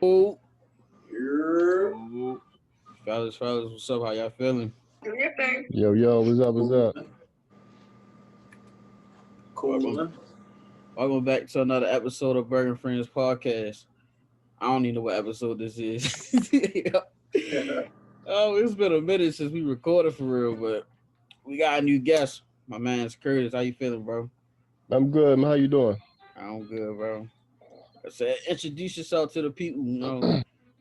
Oh, Yeah. fellas, what's up? How y'all feeling? Do your thing. Yo, what's up? What's up? Welcome, welcome back to another episode of Burgg and Friends podcast. I don't even know what episode this is. Oh, it's been a minute since we recorded for real, but we got a new guest. My man's Curtis. How you feeling, bro? I'm good, man. How you doing? I'm good, bro. I said, introduce yourself to the people.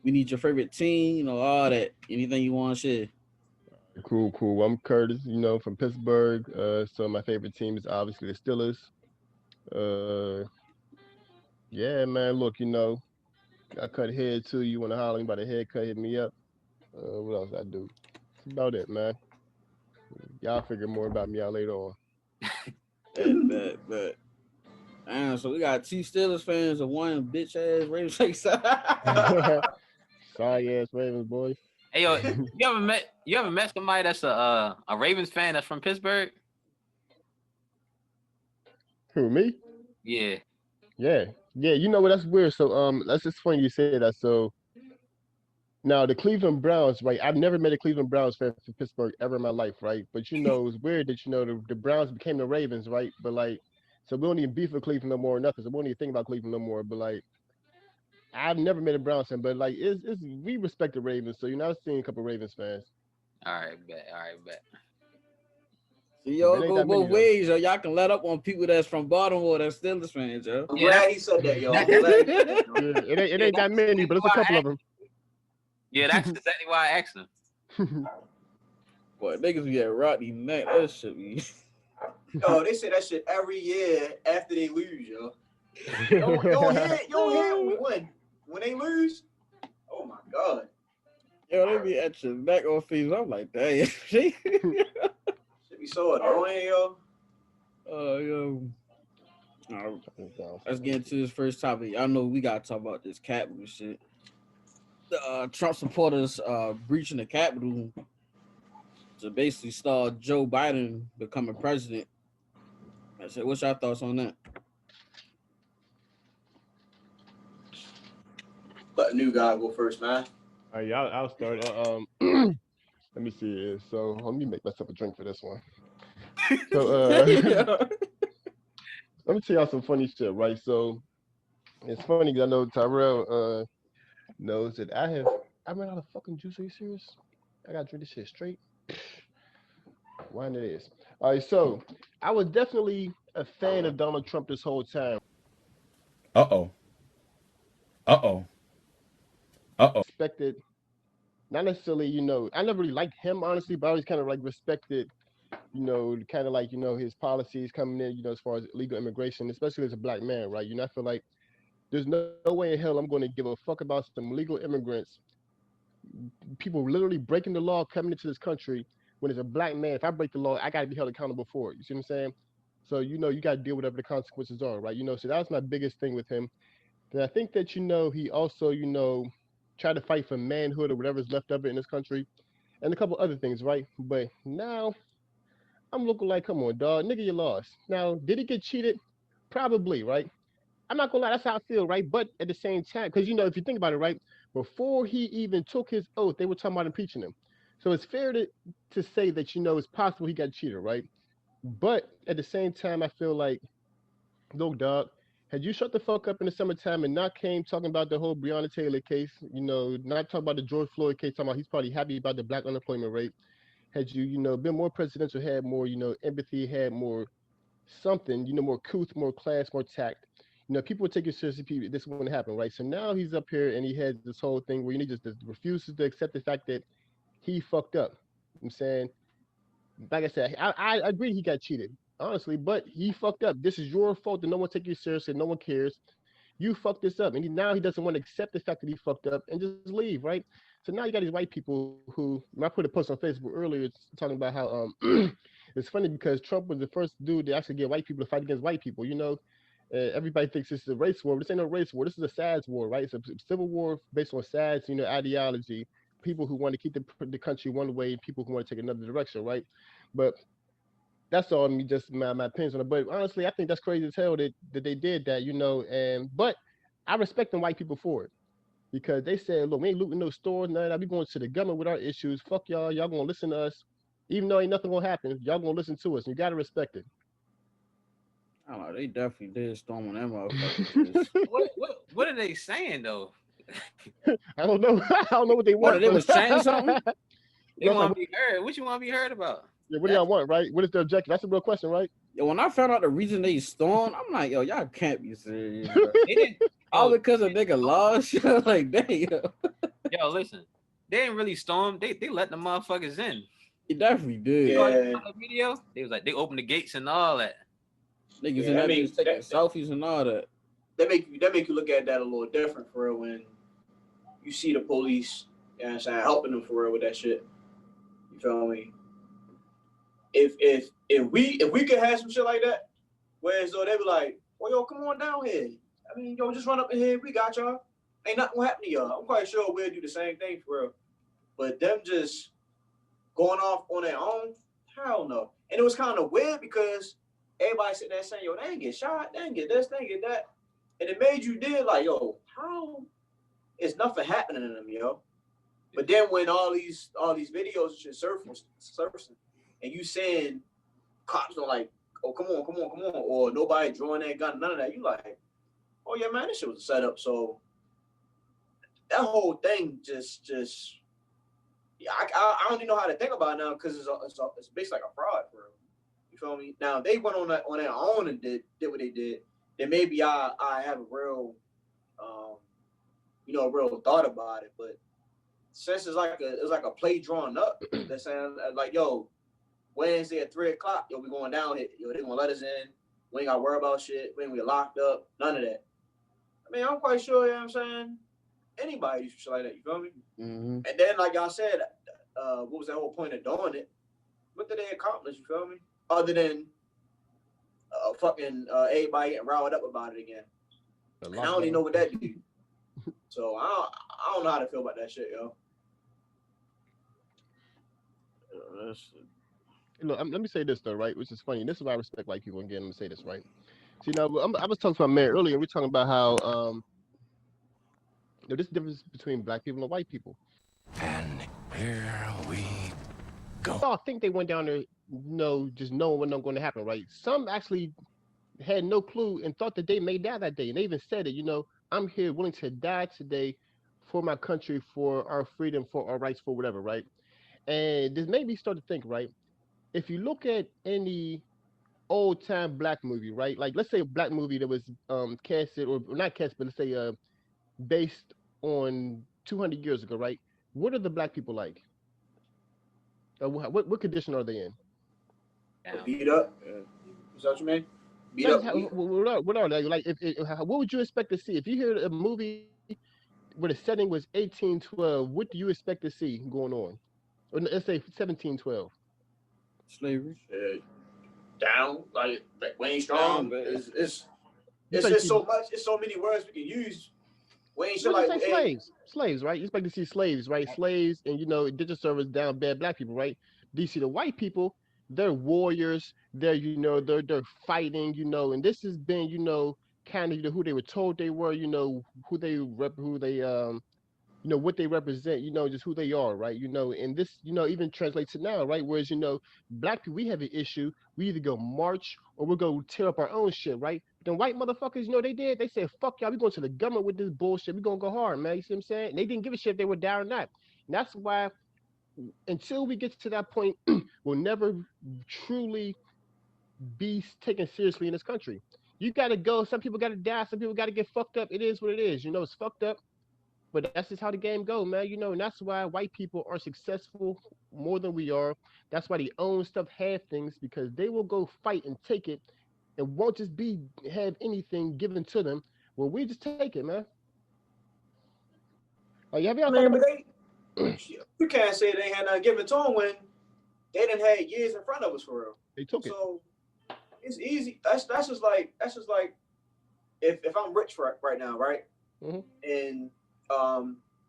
We need your favorite team. All that. Anything you want to share. Cool. I'm Curtis, from Pittsburgh. So my favorite team is obviously the Steelers. Uh, yeah, man. Look, I cut head too. You want to holler about a haircut? Hit me up. What else I do? That's about it, man. Y'all figure more about me out later on. Bet. Damn, so we got two Steelers fans and one bitch ass Ravens fan. Sorry ass Ravens boys. Hey yo, you ever met somebody that's a Ravens fan that's from Pittsburgh? Who, me? Yeah. Yeah. You know what? That's weird. So that's just funny you say that. So now the Cleveland Browns, right? I've never met a Cleveland Browns fan from Pittsburgh ever in my life, right? But it's weird that the Browns became the Ravens, right? But like, so we don't even beef with Cleveland no more or nothing. So we don't even think about Cleveland no more. But like, I've never met a Browns fan, but like, it's we respect the Ravens. So I've seen a couple Ravens fans. All right, bet. So y'all That ain't go that many, both though. ways, yo. Y'all can let up on people that's from Baltimore that's Steelers fans, yo. I'm Yeah, glad he said that, y'all. I'm glad he said that, y'all. Yeah, it ain't that many, but it's a couple of them. Yeah, that's exactly why I asked him. Boy, niggas be at Rodney neck. That shit be. Yo, they say that shit every year after they lose, yo. You don't hear it when they lose. Oh my god. Yo, they be at your neck on fees. I'm like, damn. Should be so annoying, yo. Yo. All right, let's get into this first topic. Y'all know we gotta talk about this Capitol shit. The Trump supporters breaching the Capitol to basically start Joe Biden becoming president. I said, what's your thoughts on that? Let the new guy go first, man. All right, I'll start. Let me see. So let me make myself a drink for this one. So let me tell y'all some funny shit, right? So it's funny because I know Tyrell knows that I ran out of fucking juice. Are you serious? I gotta drink this shit straight. Wine it is. All right, so I was definitely a fan of Donald Trump this whole time. Uh-oh. Respected, not necessarily, I never really liked him honestly, but I always kind of like respected, kind of like, his policies coming in, as far as illegal immigration, especially as a black man, right? I feel like there's no way in hell I'm going to give a fuck about some legal immigrants, people literally breaking the law coming into this country. When it's a black man, if I break the law, I got to be held accountable for it. You see what I'm saying? So, you got to deal with whatever the consequences are, right? So that was my biggest thing with him. And I think that, he also, tried to fight for manhood or whatever's left of it in this country and a couple other things, right? But now I'm looking like, come on, dog, nigga, you lost. Now, did he get cheated? Probably, right? I'm not gonna lie, that's how I feel, right? But at the same time, because if you think about it, right, before he even took his oath, they were talking about impeaching him. So it's fair to say that it's possible he got cheated, right? But at the same time, I feel like, look, dog, had you shut the fuck up in the summertime and not came talking about the whole Breonna Taylor case, not talking about the George Floyd case, talking about he's probably happy about the black unemployment rate, had you, been more presidential, had more, empathy, had more something, more couth, more class, more tact, people would take you seriously, this wouldn't happen, right? So now he's up here and he has this whole thing where he just refuses to accept the fact that he fucked up. I'm saying, like I said, I agree he got cheated, honestly, but he fucked up. This is your fault that no one take you seriously, no one cares. You fucked this up. And now he doesn't want to accept the fact that he fucked up and just leave, right? So now you got these white people who, I put a post on Facebook earlier talking about how it's funny because Trump was the first dude to actually get white people to fight against white people. Everybody thinks this is a race war, but this ain't no race war. This is a SADS war, right? It's a civil war based on SADS, ideology. People who want to keep the country one way, and people who want to take another direction, right? But that's all me, just my opinions on it. But honestly, I think that's crazy as hell that they did that, but I respect them white people for it. because they said, look, we ain't looting no stores, none of that. We going to the government with our issues. Fuck y'all. Y'all gonna listen to us, even though ain't nothing gonna happen. Y'all gonna listen to us. You gotta respect it. I don't know. They definitely did storm on that motherfucker. What are they saying though? I don't know. I don't know what they want. What, they was chanting something? They want to be heard. What you want to be heard about? Yeah, what do y'all want, right? What is the objective? That's a real question, right? Yo, when I found out the reason they stormed, I'm like, yo, y'all can't be serious, bro. All because a nigga lost. Like, damn. Yo, listen. They didn't really storm. They let the motherfuckers in. He definitely did. Yeah. The video, they was like, they opened the gates and all that. Niggas in that bitch taking selfies and all that. That make you look at that a little different for real when you see the police, you know what I'm saying, helping them for real with that shit. You feel me? If we could have some shit like that, whereas though they be like, well, yo, come on down here. I mean, yo, just run up in here. We got y'all. Ain't nothing gonna happen to y'all. I'm quite sure we'll do the same thing for real. But them just going off on their own, hell no. And it was kind of weird because everybody sitting there saying, yo, they ain't get shot, they ain't get this, they ain't get that. And it made you dig like, yo, how is nothing happening to them, yo? But then when all these videos should surfacing, and you saying cops are like, oh, come on, or nobody drawing that gun, none of that, you like, oh yeah, man, this shit was a setup. So that whole thing just yeah, I don't even know how to think about it now because it's basically like a fraud for real. You feel me? Now they went on their own and did what they did. Then maybe I have a real real thought about it. But since it's like a play drawn up, they're saying like, yo, Wednesday at 3:00, yo, we going down here. Yo, they gonna let us in. We ain't gotta worry about shit. We ain't gonna get locked up. None of that. I mean, I'm quite sure, you know what I'm saying? Anybody do shit like that, you feel me? Mm-hmm. And then, like y'all said, what was that whole point of doing it? What did they accomplish, you feel me? Other than fucking everybody getting riled up about it again. And I don't even know what that do. So I don't know how to feel about that shit, yo. Look, let me say this though, right? Which is funny. This is why I respect white people. Again, let me say this, right? See, now I was talking to my man earlier. We're talking about how there's a difference between black people and white people. And here we go. I think they went down there, just knowing what's going to happen, right? Some actually had no clue and thought that they may die that day, and they even said it. I'm here willing to die today for my country, for our freedom, for our rights, for whatever, right? And this made me start to think, right? If you look at any old time black movie, right? Like let's say a black movie that was casted or not casted, but let's say based on 200 years ago, right? What are the black people like? What condition are they in? Beat up. Is that what you mean? Beat up. What are they like? What would you expect to see if you hear a movie where the setting was 1812? What do you expect to see going on? Or let's say 1712. Slavery. Down like Wayne Strong. It's just so much. It's so many words we can use. Wayne Strong like slaves, right? You expect to see slaves, right? Slaves and digital service down bad black people, right? Do you see the white people? They're warriors. They're they're fighting, and this has been kind of who they were told they were, who they what they represent, just who they are, right? And this, even translates to now, right? Whereas, black people, we have an issue. We either go march or we'll go tear up our own shit, right? But then white motherfuckers, they did. They said, fuck y'all, we going to the government with this bullshit. We going to go hard, man. You see what I'm saying? And they didn't give a shit if they were down or not. And that's why until we get to that point, we'll never truly be taken seriously in this country. You got to go. Some people got to die. Some people got to get fucked up. It is what it is. It's fucked up. But that's just how the game goes, man. And that's why white people are successful more than we are. That's why they own stuff, have things, because they will go fight and take it and won't just have anything given to them. Well, we just take it, man. You can't say they had nothing given to them when they didn't have years in front of us for real. They took it. So it's easy. That's just like if I'm rich right now, right? Mm-hmm. And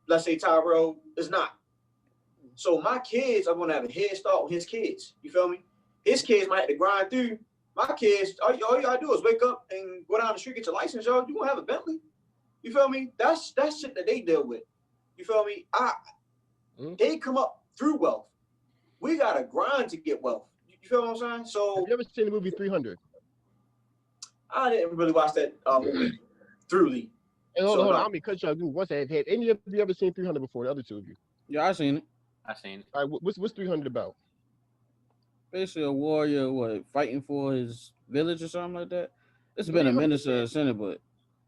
let's say Tyrell is not. So my kids are gonna have a head start with his kids. You feel me? His kids might have to grind through. My kids, all you gotta do is wake up and go down the street, get your license, y'all. You gonna have a Bentley. You feel me? That's shit that they deal with. You feel me? They come up through wealth. We gotta grind to get wealth. You feel what I'm saying? So have you ever seen the movie 300? I didn't really watch that movie thoroughly. Hey, hold on. I'm gonna cut you off. Once have any of you ever seen 300 before? The other two of you? Yeah, I seen it. All right, what's 300 about? Basically, a warrior, fighting for his village or something like that. It's been a minute since I've seen it, but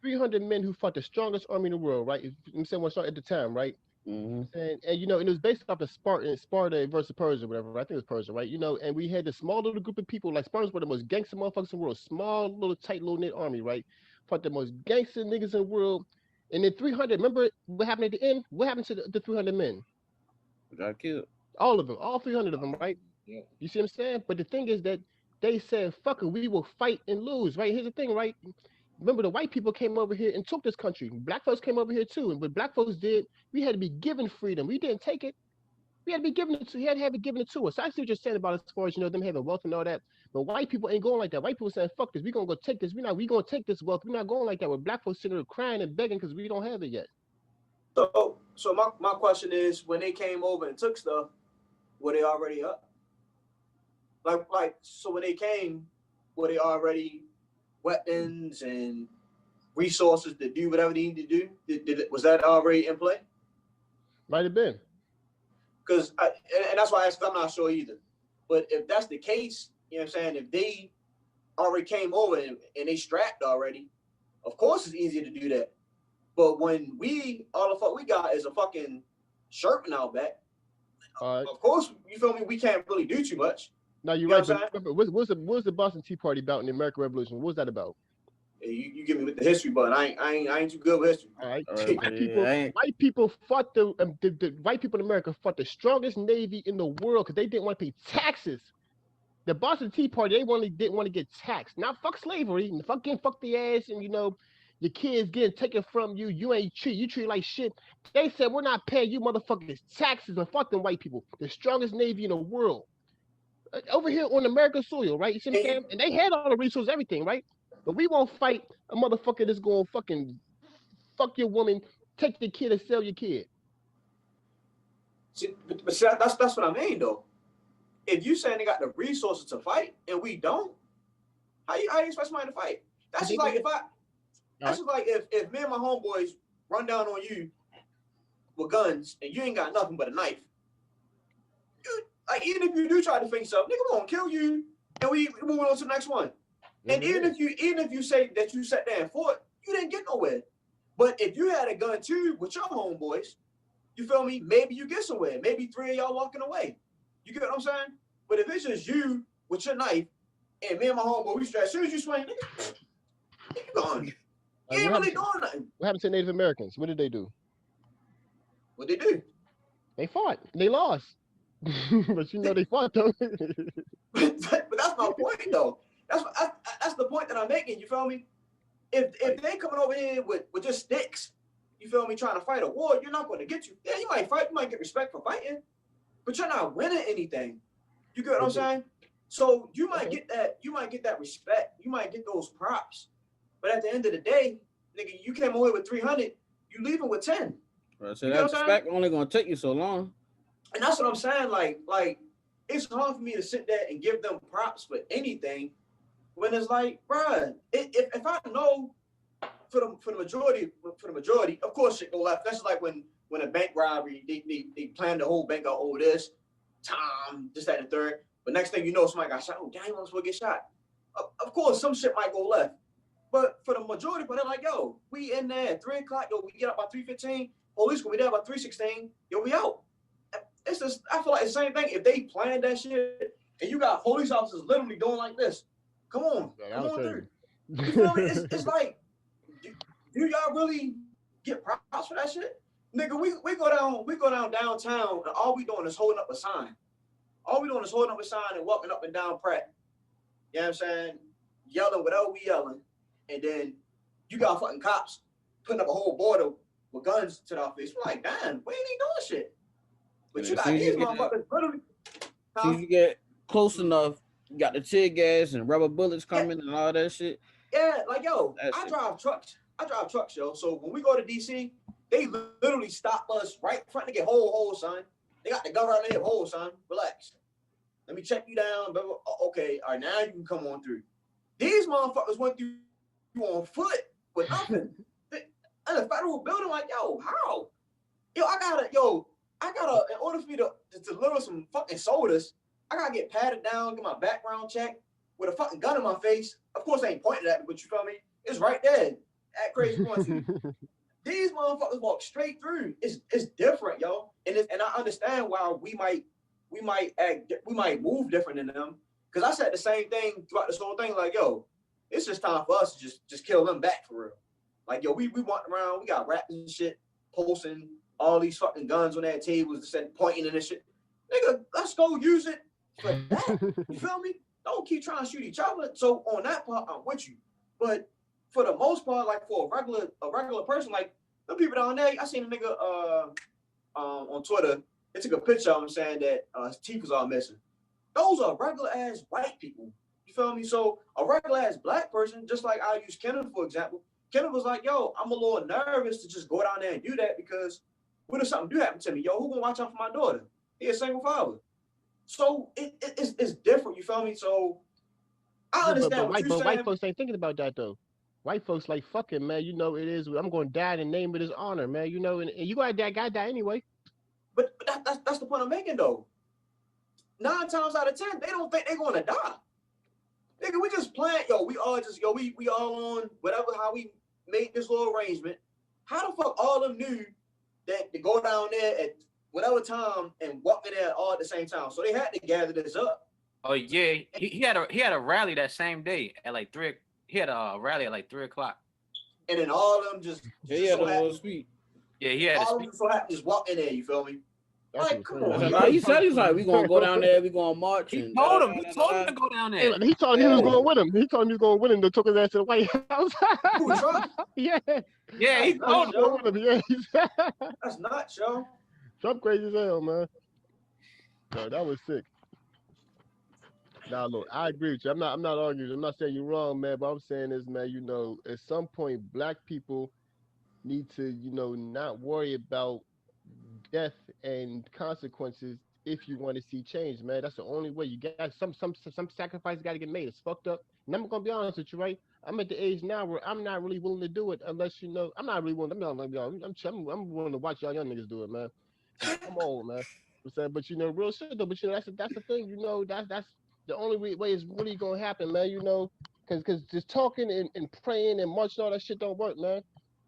300 men who fought the strongest army in the world, right? I'm saying one at the time, right? mm-hmm. And you know, and it was based off of Sparta versus Persia, whatever. I think it was Persia, right? You know, and we had this small little group of people, like Spartans were the most gangster motherfuckers in the world. Small little tight little knit army, right? Fought the most gangster niggas in the world. And then 300. Remember what happened at the end? What happened to the 300 men? Got killed. All of them, all 300 of them, right? Yeah. You see what I'm saying? But the thing is that they said, "Fuck it, we will fight and lose." Right? Here's the thing, right? Remember, the white people came over here and took this country. Black folks came over here too, and what black folks did, we had to be given freedom. We didn't take it. We had to be given it to. We had to have it given it to us. So I see what you're saying about as far as them having wealth and all that. But white people ain't going like that. White people saying, "Fuck this. We gonna go take this. We gonna take this wealth. We're not going like that." With black folks sitting there crying and begging because we don't have it yet. So my question is, when they came over and took stuff, were they already up? So when they came, were they already weapons and resources to do whatever they need to do? Was that already in play? Might have been. Because and that's why I asked. I'm not sure either. But if that's the case, you know what I'm saying? If they already came over and they strapped already, of course it's easier to do that. But when all the fuck we got is a fucking shirt in our back, of course, you feel me? We can't really do too much. No, you're right. But what was the Boston Tea Party about in the American Revolution? What was that about? You give me with the history, but I ain't too good with history. All right. White people fought the white people in America fought the strongest navy in the world because they didn't want to pay taxes. The Boston Tea Party, they didn't want to get taxed. Not fuck slavery, and fuck the ass, and your kids getting taken from you. You treat like shit. They said we're not paying you motherfuckers taxes, and fuck them white people. The strongest navy in the world. Over here on American soil, right? You see what I'm saying? And they had all the resources, everything, right? But we won't fight a motherfucker that's going to fucking fuck your woman, take your kid, and sell your kid. See, but that's what I mean, though. If you saying they got the resources to fight and we don't, how you expect somebody to fight? That's just like if me and my homeboys run down on you with guns and you ain't got nothing but a knife. Like, even if you do try to fix something, nigga, we're gonna kill you, and we moving on to the next one. And even if you say that you sat there and fought, you didn't get nowhere. But if you had a gun too with your homeboys, you feel me? Maybe you get somewhere. Maybe 3 of y'all walking away. You get what I'm saying? But if it's just you with your knife and me and my homeboy, we straight. As soon as you swing, nigga, you gone. You ain't really doing nothing. What happened to Native Americans? What did they do? What they do? They fought. They lost. But they fought though. But that's my point though. That's the point that I'm making. You feel me? If they coming over here with just sticks, you feel me, trying to fight a war, you're not going to get you. Yeah, you might fight, you might get respect for fighting, but you're not winning anything. You get what I'm saying? So you might get that respect, you might get those props, but at the end of the day, nigga, you came away with 300, you leaving with 10. Right, so that respect only gonna take you so long. And that's what I'm saying. Like it's hard for me to sit there and give them props for anything when it's like, bruh, if I know for the majority, of course shit go left. That's just like when a bank robbery, they plan the whole bank out over this time, just that and third. But next thing you know, somebody got shot. Oh, damn, I'm supposed to get shot. Of course, some shit might go left. But for the majority, but they're like, yo, we in there at 3 o'clock. Yo, we get up by 3:15. Police gonna be there by 3:16. Yo, we out. It's just, I feel like the same thing. If they planned that shit and you got police officers literally doing like this, come on through. You feel me? It's like, do y'all really get props for that shit? Nigga, we go down downtown and all we doing is holding up a sign. All we doing is holding up a sign and walking up and down Pratt. You know what I'm saying? Yelling whatever we yelling. And then you got fucking cops putting up a whole border with guns to our face. We're like, damn, we ain't doing shit. But you got these motherfuckers literally. You get close enough, you got the tear gas and rubber bullets coming and all that shit. Yeah, like, yo, I drive trucks. I drive trucks, yo. So when we go to DC, they literally stop us right in front to get hold, son. They got the gun right there, hold, son. Relax. Let me check you down. Okay, all right, now you can come on through. These motherfuckers went through on foot with nothing. In a federal building, like, yo, how? I gotta, in order for me to deliver some fucking sodas, I gotta get patted down, get my background checked with a fucking gun in my face. Of course, I ain't pointed at me, but you feel me? It's right there. That crazy one too. These motherfuckers walk straight through. It's different, yo. And I understand why we might move different than them. Cause I said the same thing throughout this whole thing. Like, yo, it's just time for us to just kill them back for real. Like, yo, we walk around, we got raps and shit, posting all these fucking guns on that table, pointing and this shit. Nigga, let's go use it for that. You feel me? Don't keep trying to shoot each other. So on that part, I'm with you. But for the most part, like for a regular person, like the people down there, I seen a nigga on Twitter. They took a picture of him saying that his teeth was all missing. Those are regular ass white people. You feel me? So a regular ass black person, just like I use Kenneth for example. Kenneth was like, "Yo, I'm a little nervous to just go down there and do that because what if something do happen to me? Yo, who gonna watch out for my daughter? He a single father." So it's different. You feel me? So I understand what you're saying. But white folks ain't thinking about that though. White folks like, fuck it, man. You know it is. I'm going to die in the name of his honor, man. You know, and you got that guy die anyway. But that's the point I'm making though. 9 times out of 10, they don't think they're going to die. Nigga, we just playing. Yo, we all on whatever, how we made this little arrangement. How the fuck all of them knew that to go down there at whatever time and walk in there all at the same time? So they had to gather this up. Oh yeah, he had a rally that same day at like 3. He had a rally at like 3 o'clock. And then all of them just he had a little speech. Yeah, he had all of them so happy just walk in there. You feel me? Like, come on. Nah, he said he's like, we gonna go down there, we gonna march. He told him to go down there. He told him he was going with him. He told him he was going with him. They took his ass to the White House. Yeah. Yeah, he told him. With him. Yeah. That's nuts, yo. Trump crazy as hell, man. No, that was sick. Now, look, I agree with you. I'm not arguing. I'm not saying you're wrong, man. But I'm saying is, man, you know, at some point, black people need to, you know, not worry about death and consequences if you want to see change, man. That's the only way. You got some sacrifice got to get made. It's fucked up. And I'm gonna be honest with you, right? I'm at the age now where I'm not really willing to do it unless, you know, I'm not really willing. I'm willing to watch y'all young niggas do it, man. I'm old, man. I'm saying, but you know, real shit though. But you know, that's the thing. You know, that's the only way is really gonna happen, man. You know, because just talking and praying and marching all that shit don't work, man.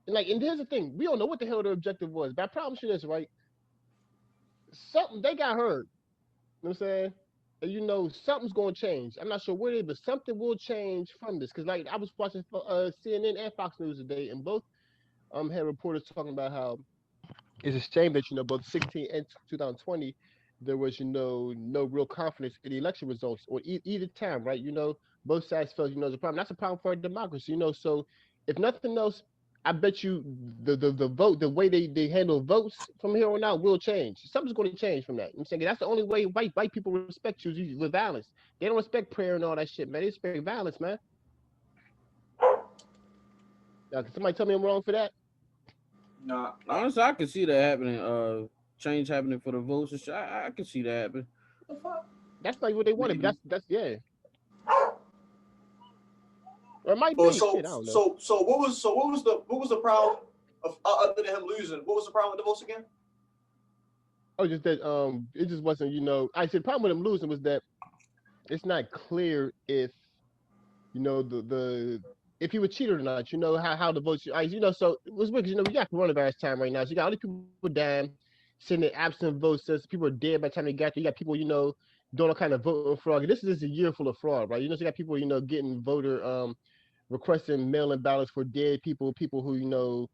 And here's the thing: we don't know what the hell their objective was. But I promise you this, right? Something they got heard. You know what I'm saying? And you know, something's gonna change. I'm not sure what it is, but something will change from this. Because like I was watching CNN and Fox News today, and both had reporters talking about how it's a shame that, you know, both 16 and 2020, there was, you know, no real confidence in the election results or either time, right? You know, both sides felt, you know, the problem. That's a problem for our democracy, you know. So if nothing else, I bet you the vote, the way they handle votes from here on out will change. Something's going to change from that. I'm saying that's the only way white people respect you is with violence. They don't respect prayer and all that shit, man. They respect violence, man. Now, can somebody tell me I'm wrong for that? Nah. Honestly, I can see that happening. Change happening for the votes and shit. I can see that happen. What the fuck? That's not what they wanted. That's yeah. Or it might be. So Shit, I don't know. so what was the problem of other than him losing? What was the problem with the votes again? Oh, just that it just wasn't, you know. I said the problem with him losing was that it's not clear if, you know, the if he was cheated or not. You know how the votes. You know, so it was weird because, you know, we got coronavirus time right now. So you got all these people dying, sending absent votes. So people are dead by the time they got there. You got people, you know, doing all kind of voting fraud. This is just a year full of fraud, right? You know, so you got people, you know, getting voter requesting mail-in ballots for dead people who, you know,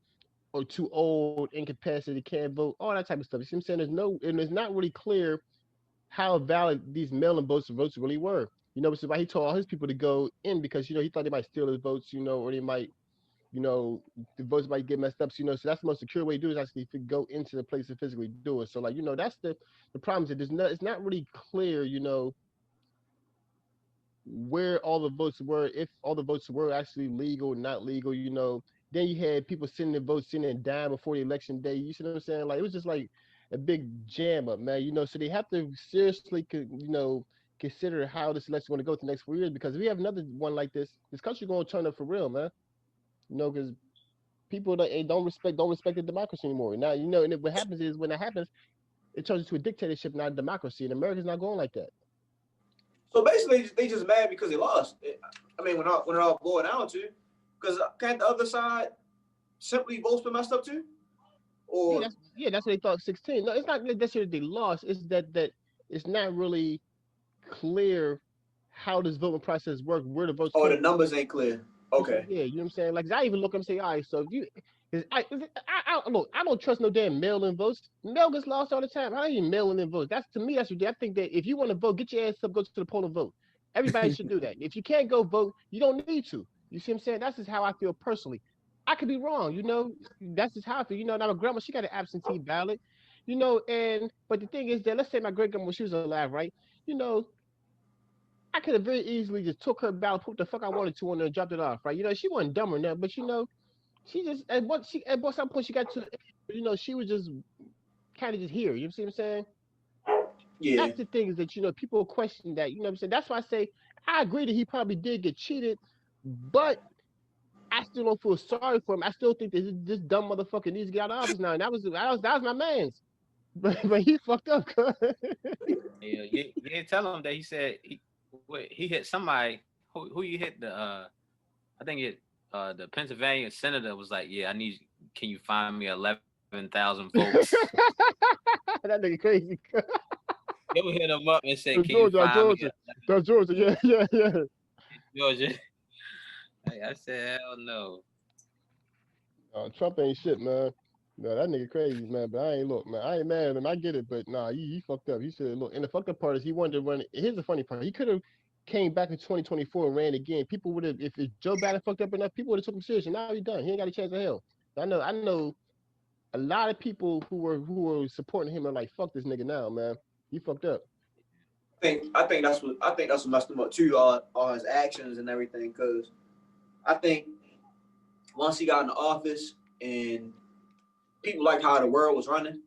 are too old, incapacitated, can't vote, all that type of stuff. You see what I'm saying? It's not really clear how valid these mail-in votes really were. You know, which is why he told all his people to go in because, you know, he thought they might steal his votes, you know, or they might, you know, the votes might get messed up. So, you know, so that's the most secure way to do it is actually to go into the place to physically do it. So, like, you know, that's the problem is that it's not really clear, you know, where all the votes were, if all the votes were actually legal, not legal, you know. Then you had people sending their votes in and dying before the election day. You see what I'm saying? Like it was just like a big jam up, man. So they have to seriously, consider how this election going to go the next 4 years, because if we have another one like this country going to turn up for real, man. Because people don't respect the democracy anymore. Now, and what happens is when that happens, it turns into a dictatorship, not a democracy. And America's not going like that. So basically, they just mad because they lost. I mean, when it all boiled down to, because can't the other side simply votes been messed up too? Or That's what they thought. 16. No, it's not necessarily they lost. It's that it's not really clear how this voting process works, where the votes. Oh, the numbers ain't clear. Okay. Yeah, you know what I'm saying? Like, I even look up and say, all right, so if you, look, I don't trust no damn mail-in votes. Mail gets lost all the time. How are you mailing in votes? That's, to me, that's ridiculous. I think that if you want to vote, get your ass up, go to the poll and vote. Everybody should do that. If you can't go vote, you don't need to. You see what I'm saying? That's just how I feel personally. I could be wrong, That's just how I feel. Now my grandma, she got an absentee ballot, but the thing is that, let's say my great grandma, she was alive, right? I could have very easily just took her ballot, put the fuck I wanted to on there and dropped it off, right? She wasn't dumb or nothing, but she just at some point she got to, she was just kind of just here. You see what I'm saying? Yeah. That's the thing, is that people question that. You know what I'm saying? That's why I say I agree that he probably did get cheated, but I still don't feel sorry for him. I still think that this dumb motherfucker needs to get out of office now. And that was my man's, but he fucked up. Yeah, you didn't tell him that he said he hit somebody. Who you hit? I think the Pennsylvania senator was like, yeah, can you find me 11,000 votes? That nigga crazy. They would hit him up and say, can you find me? That's Georgia. Yeah. Georgia. I said, hell no. Trump ain't shit, man. No, that nigga crazy, man. But I ain't mad at him. I get it, but nah, he fucked up. He should look. And the fucked up part is he wanted to run. Here's the funny part. He could have came back in 2024 and ran again. People would have, if Joe Biden fucked up enough, people would have took him seriously. Now he's done. He ain't got a chance of hell. I know a lot of people who were supporting him are like, fuck this nigga now, man. He fucked up. I think that's what messed him up too. All his actions and everything. Because I think once he got in the office and people liked how the world was running,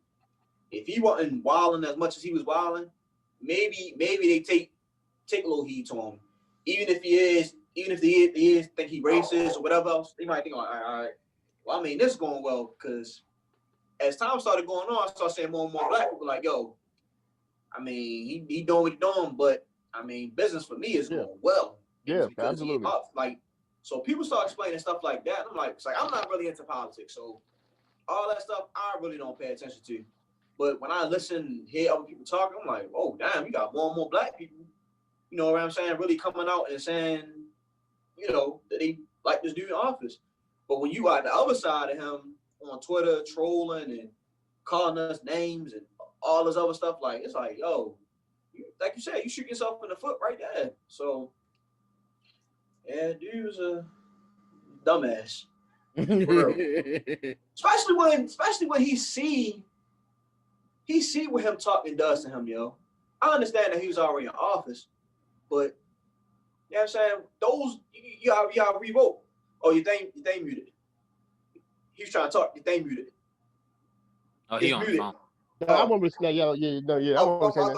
if he wasn't wilding as much as he was wilding, maybe they take a little heed to him. Even if he is think he racist or whatever else, they might think, all right. Well, I mean, this is going well, because as time started going on, I started seeing more and more black people like, yo, I mean, he doing what he's doing, but I mean, business for me is going well. Yeah, absolutely. So people start explaining stuff like that. I'm like, I'm not really into politics, so all that stuff I really don't pay attention to. But when I listen, hear other people talk, I'm like, oh damn, you got more and more black people, you know what I'm saying, really coming out and saying, that they like this dude in office. But when you are the other side of him on Twitter trolling and calling us names and all this other stuff, like, it's like, yo, like you said, you shoot yourself in the foot right there. So yeah, dude was a dumbass. especially when he see what him talking does to him, yo. I understand that he was already in office, but you know what I'm saying? Those you gotta revoke. Oh, your thing muted. He was trying to talk, your thing muted. Oh, he on the phone. No, I remember saying, I thought he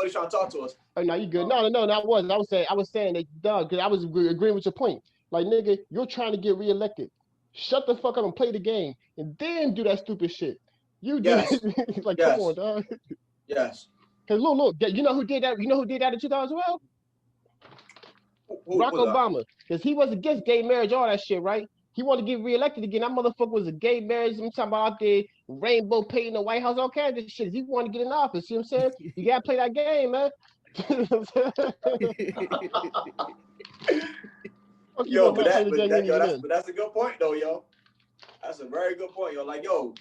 was trying to talk to us. Oh, no, you good. No, I wasn't. I was saying that, dog, because I was agreeing with your point. Like, nigga, you're trying to get reelected. Shut the fuck up and play the game, and then do that stupid shit. You did. Yes. Like, yes. Come on, dog. Yes. Because look, you know who did that? You know who did that in 2012? Barack Obama. Because he was against gay marriage, all that shit, right? He wanted to get reelected again. That motherfucker was a gay marriage. I'm talking about out there, rainbow painting the White House, all kinds of shit. He wanted to get in office. You know what I'm saying? You gotta play that game, man. Yo, but that's a good point, though, yo. That's a very good point, yo. Like, yo,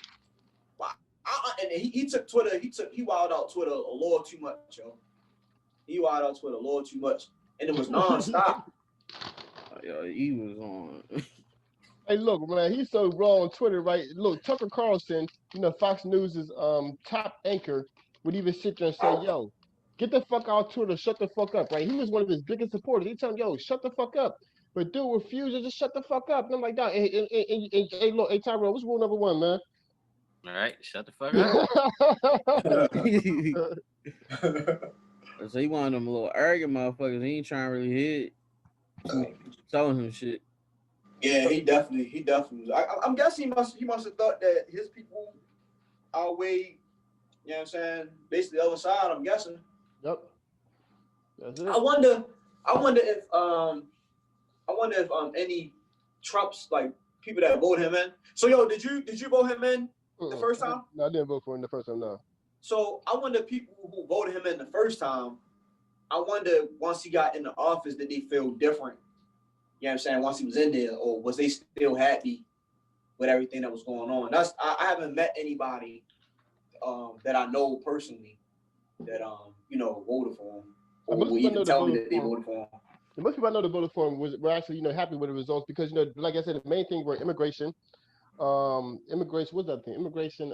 and he took Twitter. He wilded out Twitter a little too much, yo. He wilded out Twitter a little too much, and it was nonstop. Yo, he was on. Hey, look, man, he's so raw on Twitter, right? Look, Tucker Carlson, Fox News' top anchor, would even sit there and say, yo, get the fuck out of Twitter, shut the fuck up, right? He was one of his biggest supporters. He told him, yo, shut the fuck up. But dude refused to just shut the fuck up. And I'm like, dog, hey, look, hey, Tyrell, what's rule number one, man? All right, shut the fuck up. So he one of them little arrogant motherfuckers. He ain't trying to really hit. Telling him shit. Yeah, he definitely. I'm guessing he must have thought that his people outweigh. You know what I'm saying? Basically, the other side. I'm guessing. Yep. That's it. I wonder if any Trump's like people that voted him in. So yo, did you vote him in the first time? No, I didn't vote for him the first time. No. So I wonder people who voted him in the first time. I wonder once he got in the office, did they feel different? You know what I'm saying? Once he was in there, or was they still happy with everything that was going on? I haven't met anybody that I know personally that voted for him, or will even tell me that they voted for him. Most people I know that voted for him were actually happy with the results because like I said, the main thing were immigration. Immigration, what's that thing? Immigration,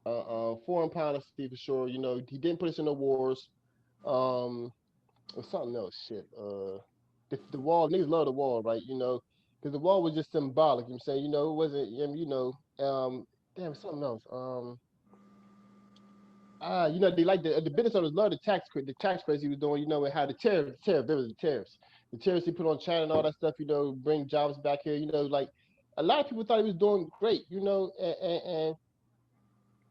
foreign policy for sure. He didn't put us in no wars. Or something else. Shit. The wall, niggas love the wall, right? Because the wall was just symbolic. You know what I'm saying? It wasn't. Damn, something else. They like the business owners love the tax credits he was doing. And how the tariffs. There was the tariffs. The tariffs he put on China and all that stuff. Bring jobs back here. Like a lot of people thought he was doing great. And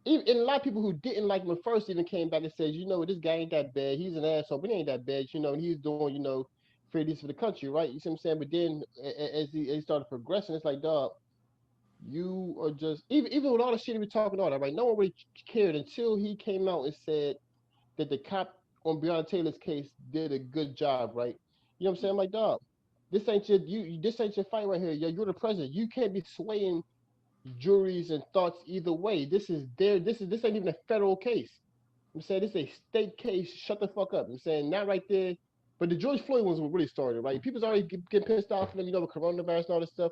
even a lot of people who didn't like him at first even came back and said, this guy ain't that bad. He's an asshole, but he ain't that bad. And he's doing, fairness for the country, right? You see what I'm saying? But then as he started progressing, it's like, dog, you are just even with all the shit he was talking all that, right? No one really cared until he came out and said that the cop on Breonna Taylor's case did a good job, right? You know what I'm saying? I'm like, dog, this ain't your fight right here. You're the president. You can't be swaying juries and thoughts either way. This ain't even a federal case. I'm saying this is a state case. Shut the fuck up. I'm saying not right there. But the George Floyd ones were really started, right? People's already getting pissed off of them, with coronavirus and all this stuff.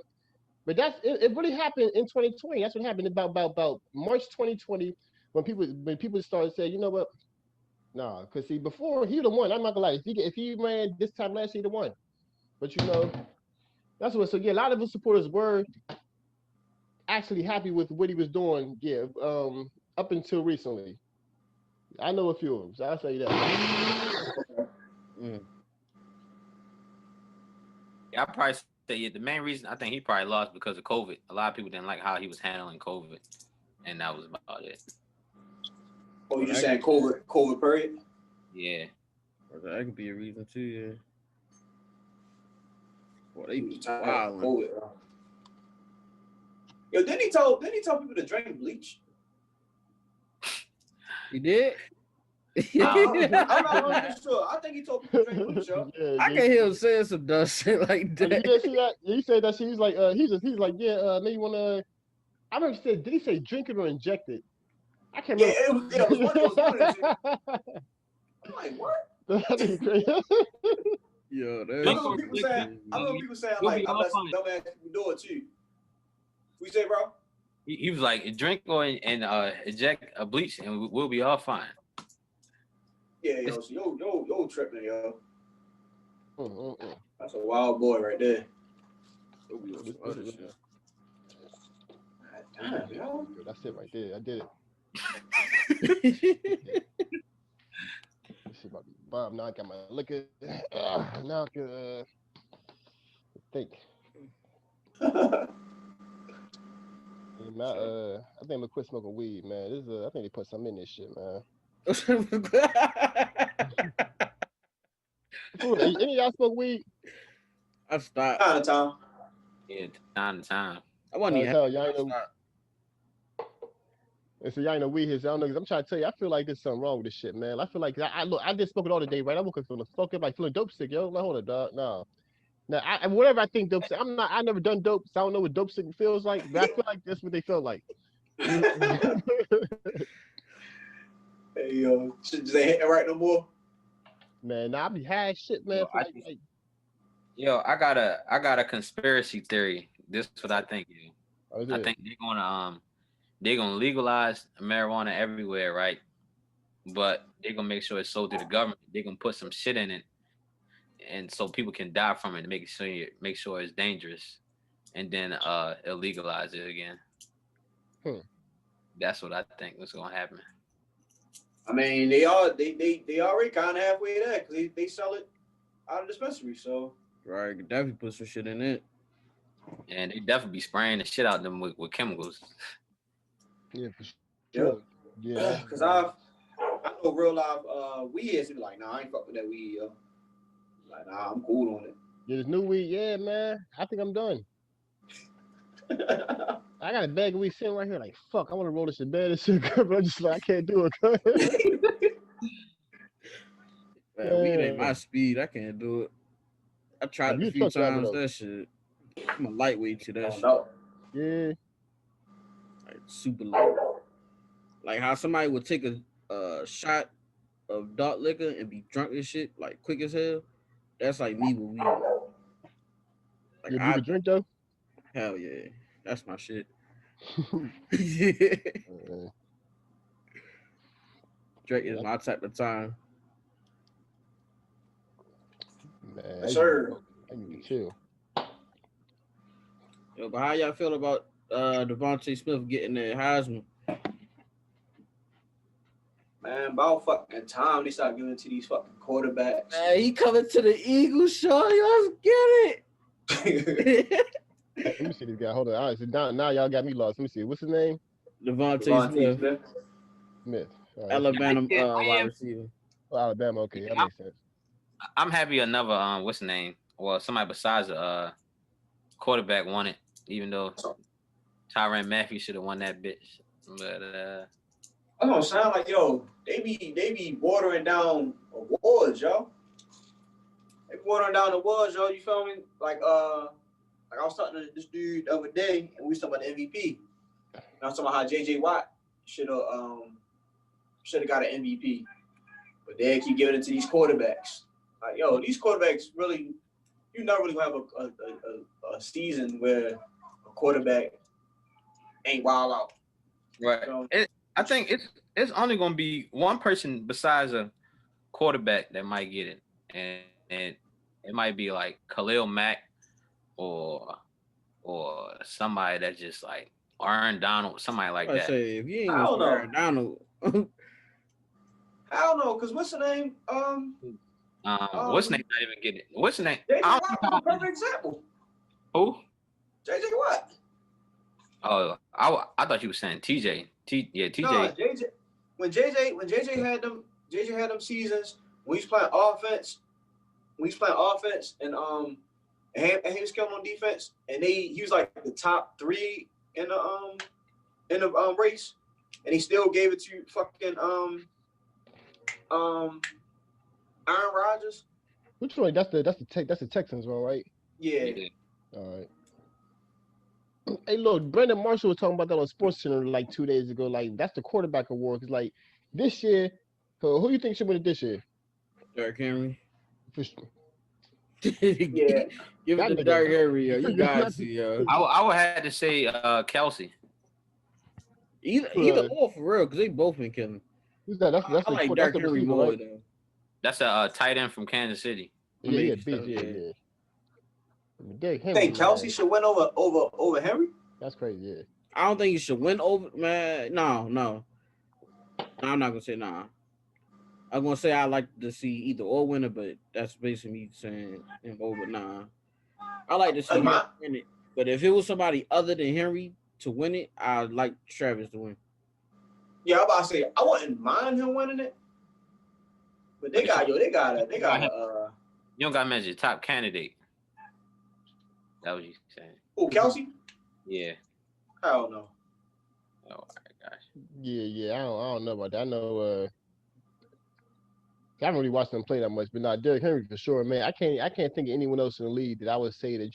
But it really happened in 2020. That's what happened about March 2020 when people started saying, you know what? Nah, because see, before he would have won. I'm not gonna lie. If he ran this time last year, he'd have won. But that's what. So yeah, a lot of his supporters were actually happy with what he was doing. Yeah, up until recently. I know a few of them, so I'll say that. Yeah, I probably say the main reason I think he probably lost because of COVID. A lot of people didn't like how he was handling COVID, and that was about it. Oh, you just saying COVID period? Yeah. That could be a reason too. Yeah. Well, they be wild. COVID, bro. Yo, didn't he tell people to drink bleach? He did? I'm not sure. I think he told people to drink bleach, yo. Yeah, I can hear him saying some dumb shit like that. You did see that? He said that he's like, he's like, yeah, maybe wanna. I remember he said, did he say drink it or inject it? I can't remember. Yeah, it was one of the two. I'm like, what? That's crazy. Yo, I remember people saying like, I bet some dumbass people do it too. What you say, bro? He was like, drink or and inject a bleach, and we'll be all fine. Yeah, yo, so yo tripping, yo. That's a wild boy right there. Damn, yo. That's it right there. I did it. This shit about to be bomb. Now I got my liquor. Now I can think. I think I'm gonna quit smoking weed, man. I think they put something in this shit, man. Any of y'all smoke weed? I stopped. Time to time. Yeah, time to time. I wasn't even y'all know. And so y'all ain't know weed here. So I don't know, because I'm trying to tell you, I feel like there's something wrong with this shit, man. I feel like I just smoked it all the day, right? I woke up feeling fucked up, like feeling dope sick, yo. Like, hold on, dog. No. Now, whatever I think dope sick, I never done dope, so I don't know what dope sick feels like, but I feel like that's what they feel like. Hey, yo, shit just ain't hitting right no more. Man, I be high as shit, man. Yo, I got a conspiracy theory. This is what I think. I think they're gonna legalize marijuana everywhere, right? But they're gonna make sure it's sold to the government. They're gonna put some shit in it, and so people can die from it and make sure it's dangerous, and then illegalize it again. That's what I think was gonna happen. I mean, they already kind of halfway there because they sell it out of dispensary. So right, definitely put some shit in it. And they definitely be spraying the shit out them with chemicals. Yeah, for sure. Yeah, because I know real life weed heads be like, nah, I ain't fuck with that weed, yo. Like, nah, I'm cool on it. Yeah, this new weed, yeah, man. I think I'm done. I got a bag of weed sitting right here. Like, fuck, I want to roll this in bed and shit, but I'm just like, I can't do it. Man, weed ain't my speed. I can't do it. I tried it a few times. That shit. I'm a lightweight to that shit. Yeah. Like super light. Like how somebody would take a shot of dark liquor and be drunk as shit, like quick as hell. That's like me with weed. Like you can drink though? Hell yeah. That's my shit. Drake is my type of time. Man, sir. I need to chill. Yo, but how y'all feel about Devontae Smith getting that Heisman? Man, about fucking time they start giving it to these fucking quarterbacks. Man, he coming to the Eagles, shorty. Let's get it. Let me see this guy. Hold on. All right, so now y'all got me lost. Let me see. What's his name? Devontae Smith. Smith. Right. Alabama wide receiver. Oh, Alabama. Okay, that makes sense. I'm happy another what's the name? Well, somebody besides the quarterback won it, even though Tyrann Matthew should have won that bitch. But I don't sound like yo. They be watering down awards, yo. They be watering down awards, yo. You feel me? Like I was talking to this dude the other day, and we was talking about the MVP. And I was talking about how JJ Watt should have got an MVP, but they keep giving it to these quarterbacks. Like yo, these quarterbacks really, you never really have a season where a quarterback ain't wild out. Right. So, I think it's only gonna be one person besides a quarterback that might get it, and it might be like Khalil Mack or somebody that's just like Aaron Donald, somebody like that. Say if you ain't gonna say Aaron Donald, I don't know, cause what's the name? What's the name? Not even getting it. What's the name? JJ Watt was a perfect example. Who? JJ Watt. Oh, I thought you were saying TJ. TJ. No, JJ. When JJ had them seasons when he's playing offense, and he was killing on defense, and he was like the top 3 in the race, and he still gave it to fucking Aaron Rodgers. Which one? That's the Texans one, right? Yeah. All right. Hey, look, Brandon Marshall was talking about that on SportsCenter like 2 days ago. Like, that's the quarterback award. Cause like this year, who do you think should win it this year? Derrick Henry. For sure. Yeah. Give it to Derrick Henry, yo. You got to, yo. I would have to say Kelsey. Either or for real, because they both been killing. Who's that? That's I like Derrick Henry more, right? Though. That's a tight end from Kansas City. Yeah. You think Kelsey should win over Henry? That's crazy, yeah. I don't think he should win over, man. No, I'm not gonna say nah. I'm gonna say I like to see either or winner, but that's basically me saying him over. Nah, I like to see him win it. But if it was somebody other than Henry to win it, I'd like Travis to win. Yeah, I'm about to say I wouldn't mind him winning it, but they got you don't got to mention top candidate. That was you saying. Oh, Kelsey? Yeah. I don't know. Oh, all right, gosh. Yeah. I don't know about that. I know. I haven't really watched them play that much, but not Derrick Henry for sure, man. I can't think of anyone else in the league that I would say that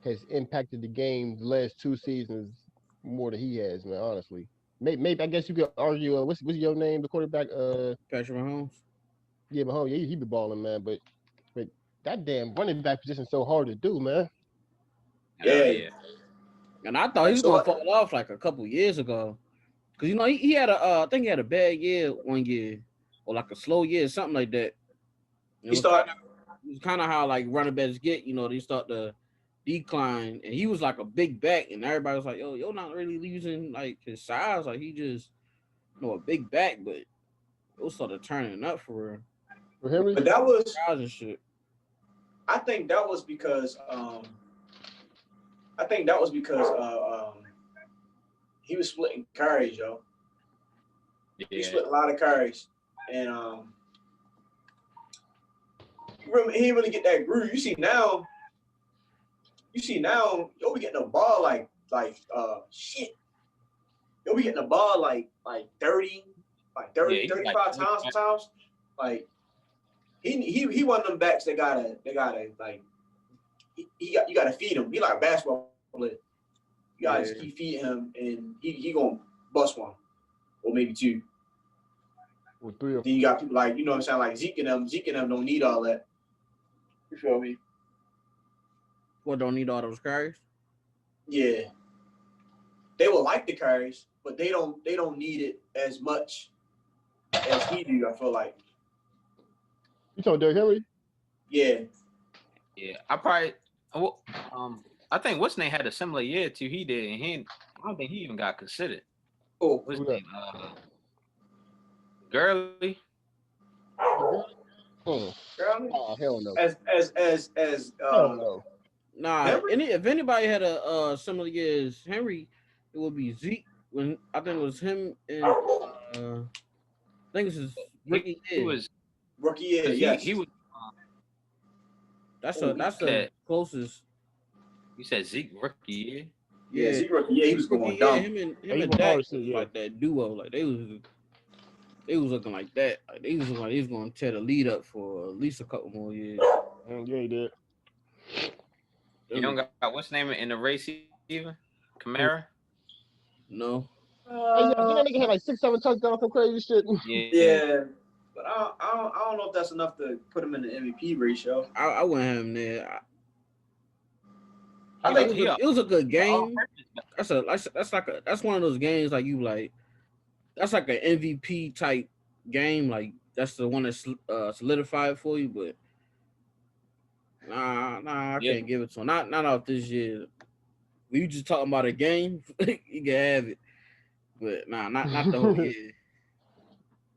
has impacted the game the last 2 seasons more than he has, man. Honestly, maybe I guess you could argue. What's your name? The quarterback? Patrick Mahomes. Yeah, Mahomes. Yeah, he be balling, man. But that damn running back position is so hard to do, man. Yeah. And I thought he was gonna fall off like a couple years ago, cause he had I think he had a bad year one year, or like a slow year, something like that. He started It's kind of how like running backs get, they start to decline, and he was like a big back, and everybody was like, yo, not really losing like his size, like he just, a big back, but it was sort of turning up for real. For Henry, But that was, and shit. I think that was because he was splitting carries, yo. Yeah. He split a lot of carries, and he didn't really get that groove. You see now, yo, we getting the ball like shit. Yo, we getting the ball like 30, 35 like, times sometimes. Like he one of them backs that gotta like you gotta feed him. He like a basketball player. You gotta keep feeding him, and he gonna bust one or maybe two. Or 3 or 4. Then you got people like, you know what I'm saying, like Zeke and them don't need all that. You feel me? What, don't need all those carries? Yeah. They will like the carries, but they don't need it as much as he do, I feel like. You talking Derrick Henry? Yeah. Yeah, I think what's name had a similar year to he did, and I don't think he even got considered. Oh, What's his name? Gurley. Oh hell no. As Hell no. Nah, Henry? if anybody had a similar year as Henry, it would be Zeke. When I think it was him and I think it was his rookie year. He was rookie year. Yes. He was. That's the closest. You said Zeke rookie year. Yeah, Zeke rookie. Yeah, he was going dumb. Him and Dak was like that duo. Like they was looking like that. Like they was looking like they was going to tear the lead up for at least a couple more years. Yeah, he did. You don't got what's name in the race even? Kamara? No. Hey, yeah, that nigga had like 6-7 touchdowns, some crazy shit. Yeah. But I don't know if that's enough to put him in the MVP ratio. I wouldn't have him there. I think it was a good game. That's one of those games like you like. That's like an MVP type game. Like that's the one that solidified for you. But I can't give it to him. Not off this year. We just talking about a game. You can have it, but not the whole year.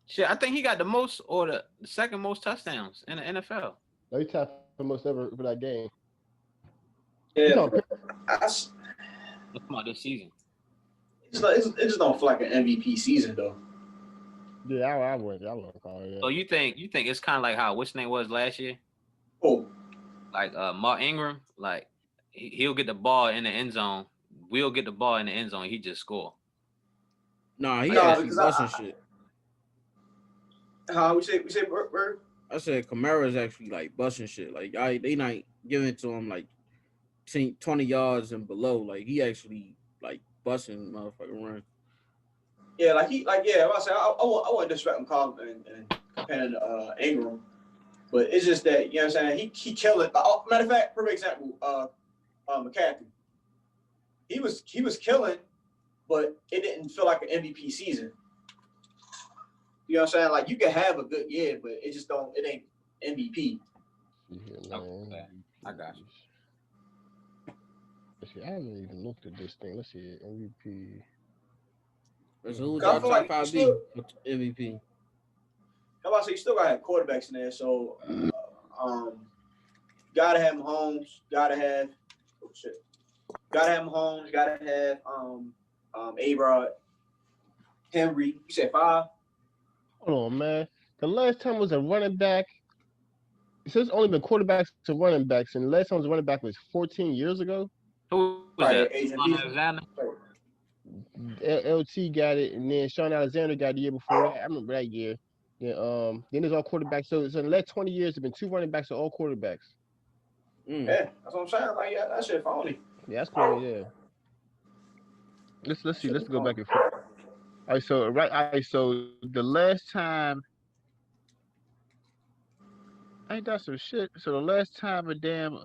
Shit, I think he got the most or the second most touchdowns in the NFL. No, he tied for most ever for that game. Yeah, that's about this season. It just don't feel like an MVP season though. Yeah, I wouldn't call it. Yeah. So you think it's kind of like how which name was last year? Oh, like Mark Ingram, like he'll get the ball in the end zone. We'll get the ball in the end zone. He just score. Nah, he actually busting shit. How we say Burgg? I said Kamara's actually like busting shit. Like they not giving it to him like 20 yards and below. Like he actually like busting motherfucking run. Yeah, I wouldn't disrespect him calling and comparing Ingram, but it's just that, you know what I'm saying, he killing. Matter of fact, perfect example, McCaffrey. He was killing, but it didn't feel like an MVP season. You know what I'm saying? Like you can have a good year, but it ain't MVP. Yeah, okay. I got you. Let's see, I haven't even looked at this thing. Let's see, MVP. So who's our top 5B MVP? How about you still gotta have quarterbacks in there? So, gotta have Mahomes. Gotta have Mahomes. Gotta have A-Rod. Henry. You said 5. Hold on, man. The last time was a running back. It says only been quarterbacks to running backs, and the last time was running back was 14 years ago. Who was that? Alexander. LT got it, and then Sean Alexander got the year before that. I remember that year. Yeah, then there's all quarterbacks. So in the last 20 years, there's been 2 running backs to all quarterbacks. Yeah, that's what I'm saying. Like, yeah, that shit phony. Yeah, that's cool. Yeah. Let's see. Let's go back and forth. All right. So the last time. Ain't that some shit? So the last time a damn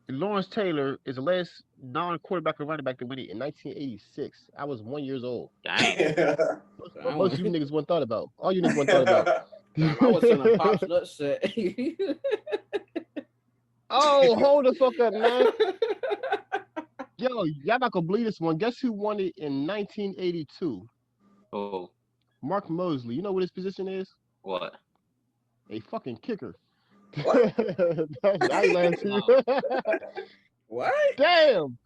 Lawrence Taylor is the last non-quarterback or running back to win it in 1986. I was 1 year old. Dang. Most of you niggas weren't thought about. All you niggas weren't thought about. I was in a Pop's nutsack. Oh, hold the fuck up, man. Yo, y'all not gonna believe this one. Guess who won it in 1982? Oh, Mark Mosley. You know what his position is? what? A fucking kicker. What? I ain't lying to you. What? Damn.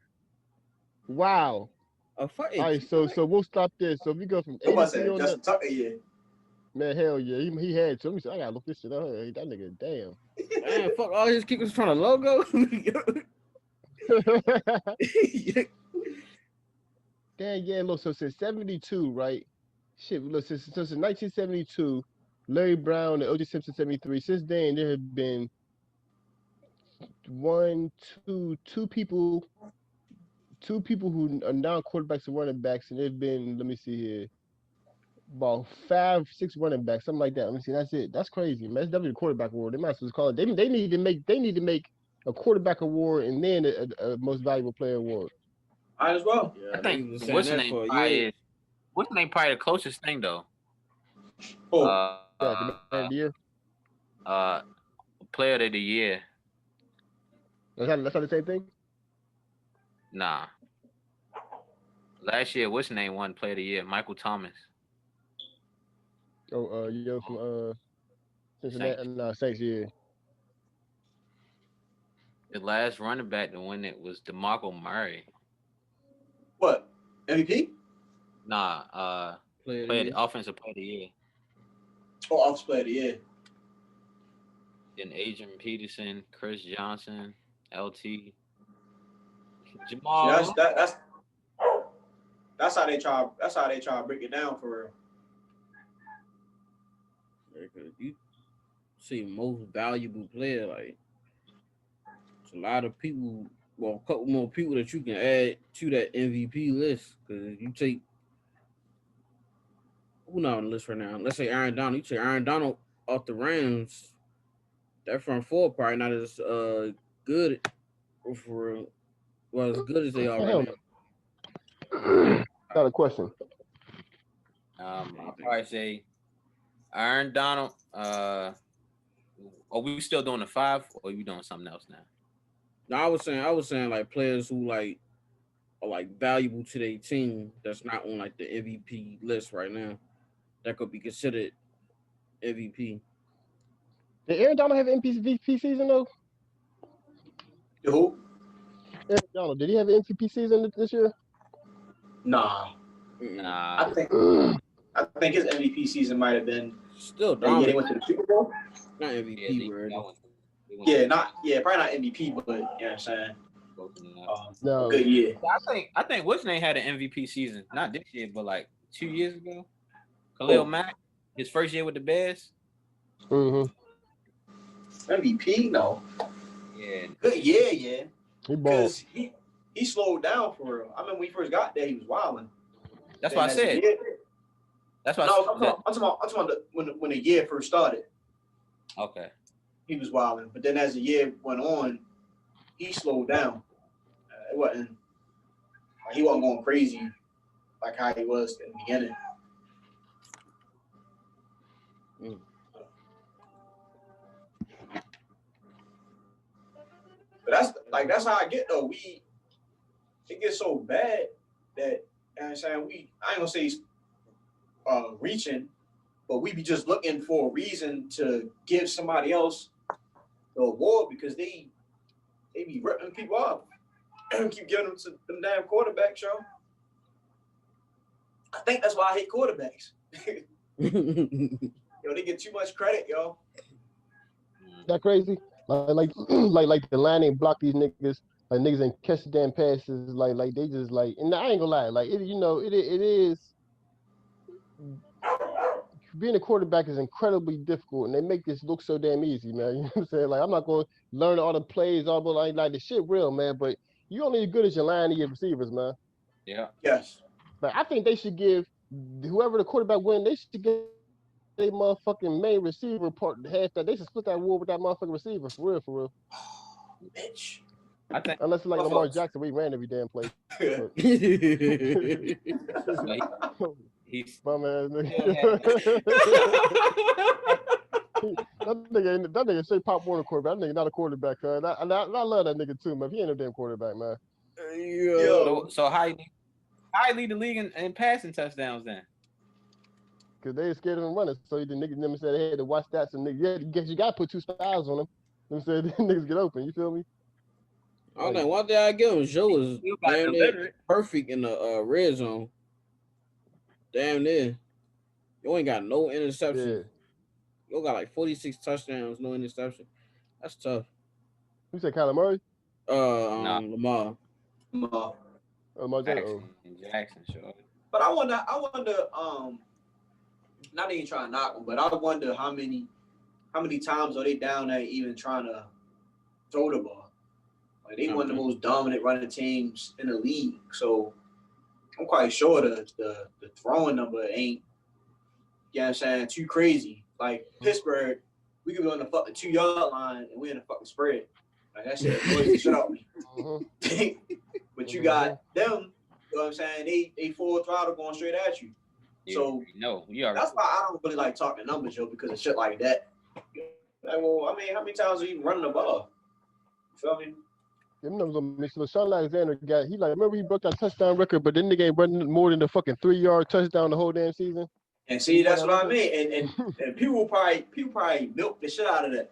Wow. A fucking. All right, so we'll stop there. So we go from What about 83 that? on Justin Tucker, yeah. man, hell yeah, he had to. Let me see, I gotta look this shit up. Hey, that nigga, damn. Man, fuck all his kickers trying to logo. Damn, yeah, look, so since 72, right? Shit, look, since 1972, Larry Brown and O.J. Simpson 73. Since then, there have been two people who are now quarterbacks and running backs, and there's been, let me see here, about 5, 6 running backs, something like that. Let me see, that's it. That's crazy, man. That's definitely the quarterback award. They might as well call it. They need to make a quarterback award and then a most valuable player award. Might as well. Yeah, I think they what's was the saying that name for a probably year. is what's the name probably the closest thing though. Oh, The man of the year. Player of the year. That's not the same thing. Nah. Last year, what's the name won player of the year? Michael Thomas. Oh, yo from Cincinnati, Saints, yeah. The last running back to win it was DeMarco Murray. what? MVP? Nah, offensive player of the year. Oh, offensive player of the year. Then Adrian Peterson, Chris Johnson, LT, Jamal. See, that's how they try. That's how they try to break it down for real. You see most valuable player, like it's a lot of people. Well, a couple more people that you can add to that MVP list. Because you take who not on the list right now? Let's say Aaron Donald. You take Aaron Donald off the Rams. That front four probably not as good for well as good as they are right now. Got a question. I'll probably say Aaron Donald. Are we still doing the 5 or are we doing something else now? No, I was saying like players who like are like valuable to their team that's not on like the MVP list right now. That could be considered MVP. Did Aaron Donald have an MVP season though? Who? Aaron Donald, did he have an MVP season this year? Nah. I think his MVP season might have been still dominant. Yeah, they went to the Super Bowl. Not MVP, probably not MVP, but you know what I'm saying. No. Good year. I think what's name had an MVP season, not this year, but like 2 years ago. Khalil Mack, his first year with the Bears. Mm-hmm. MVP, no. Yeah. Good year, yeah. Because he slowed down for real. I remember when he first got there, he was wilding. That's what I said. That's what I'm talking about when the year first started. Okay. He was wilding, but then as the year went on, he slowed down. He wasn't going crazy like how he was in the beginning. But that's how I get though. It gets so bad that I'm saying I ain't gonna say reaching, but we be just looking for a reason to give somebody else the award because they be ripping people off and keep giving them to them damn quarterbacks, yo. I think that's why I hate quarterbacks. Yo, they get too much credit, yo. That crazy? Like the line ain't block these niggas. Like niggas ain't catch the damn passes. Like they just like, and I ain't gonna lie. Like it is. Being a quarterback is incredibly difficult, and they make this look so damn easy, man. You know what I'm saying? Like I'm not gonna learn all the plays, all but like the shit real, man. But you only as good as your line and your receivers, man. Yeah. Yes. But I think they should give whoever the quarterback win, they should give their motherfucking main receiver part half that. They should split that award with that motherfucking receiver for real. Bitch. I think unless it's like Lamar Jackson, we ran every damn play. he's bum ass nigga. That nigga straight Pop Warner quarterback. That nigga not a quarterback, cuz. I love that nigga too, man. He ain't no damn quarterback, man. So how you lead the league in passing touchdowns then? Because they scared of him running. So the niggas never said they had to watch stats and niggas, you gotta put 2 styles on them. Them said niggas get open. You feel me? I don't think one thing I give him, Joe is damn near perfect in the red zone. Damn near. You ain't got no interception. Yeah. You got like 46 touchdowns, no interception. That's tough. Who said Kyler Murray? Lamar. Jackson, sure. But I wonder, not even trying to knock them, but I wonder how many times are they down there even trying to throw the ball? Like they one of the most dominant running teams in the league. So I'm quite sure the throwing number ain't, you know what I'm saying, too crazy. Like Pittsburgh, we could be on the fucking 2-yard line and we in the fucking spread. Like that shit annoys the shit out of me. But you got them, you know what I'm saying, they full throttle going straight at you. So that's why I don't really like talking numbers, Joe, because of shit like that. Like, well, I mean, how many times are you running the ball? You feel me? Them numbers on me. So Sean Alexander remember he broke that touchdown record, but then nigga ain't running more than the fucking 3-yard touchdown the whole damn season. And see, that's what I mean. And people probably milk the shit out of that.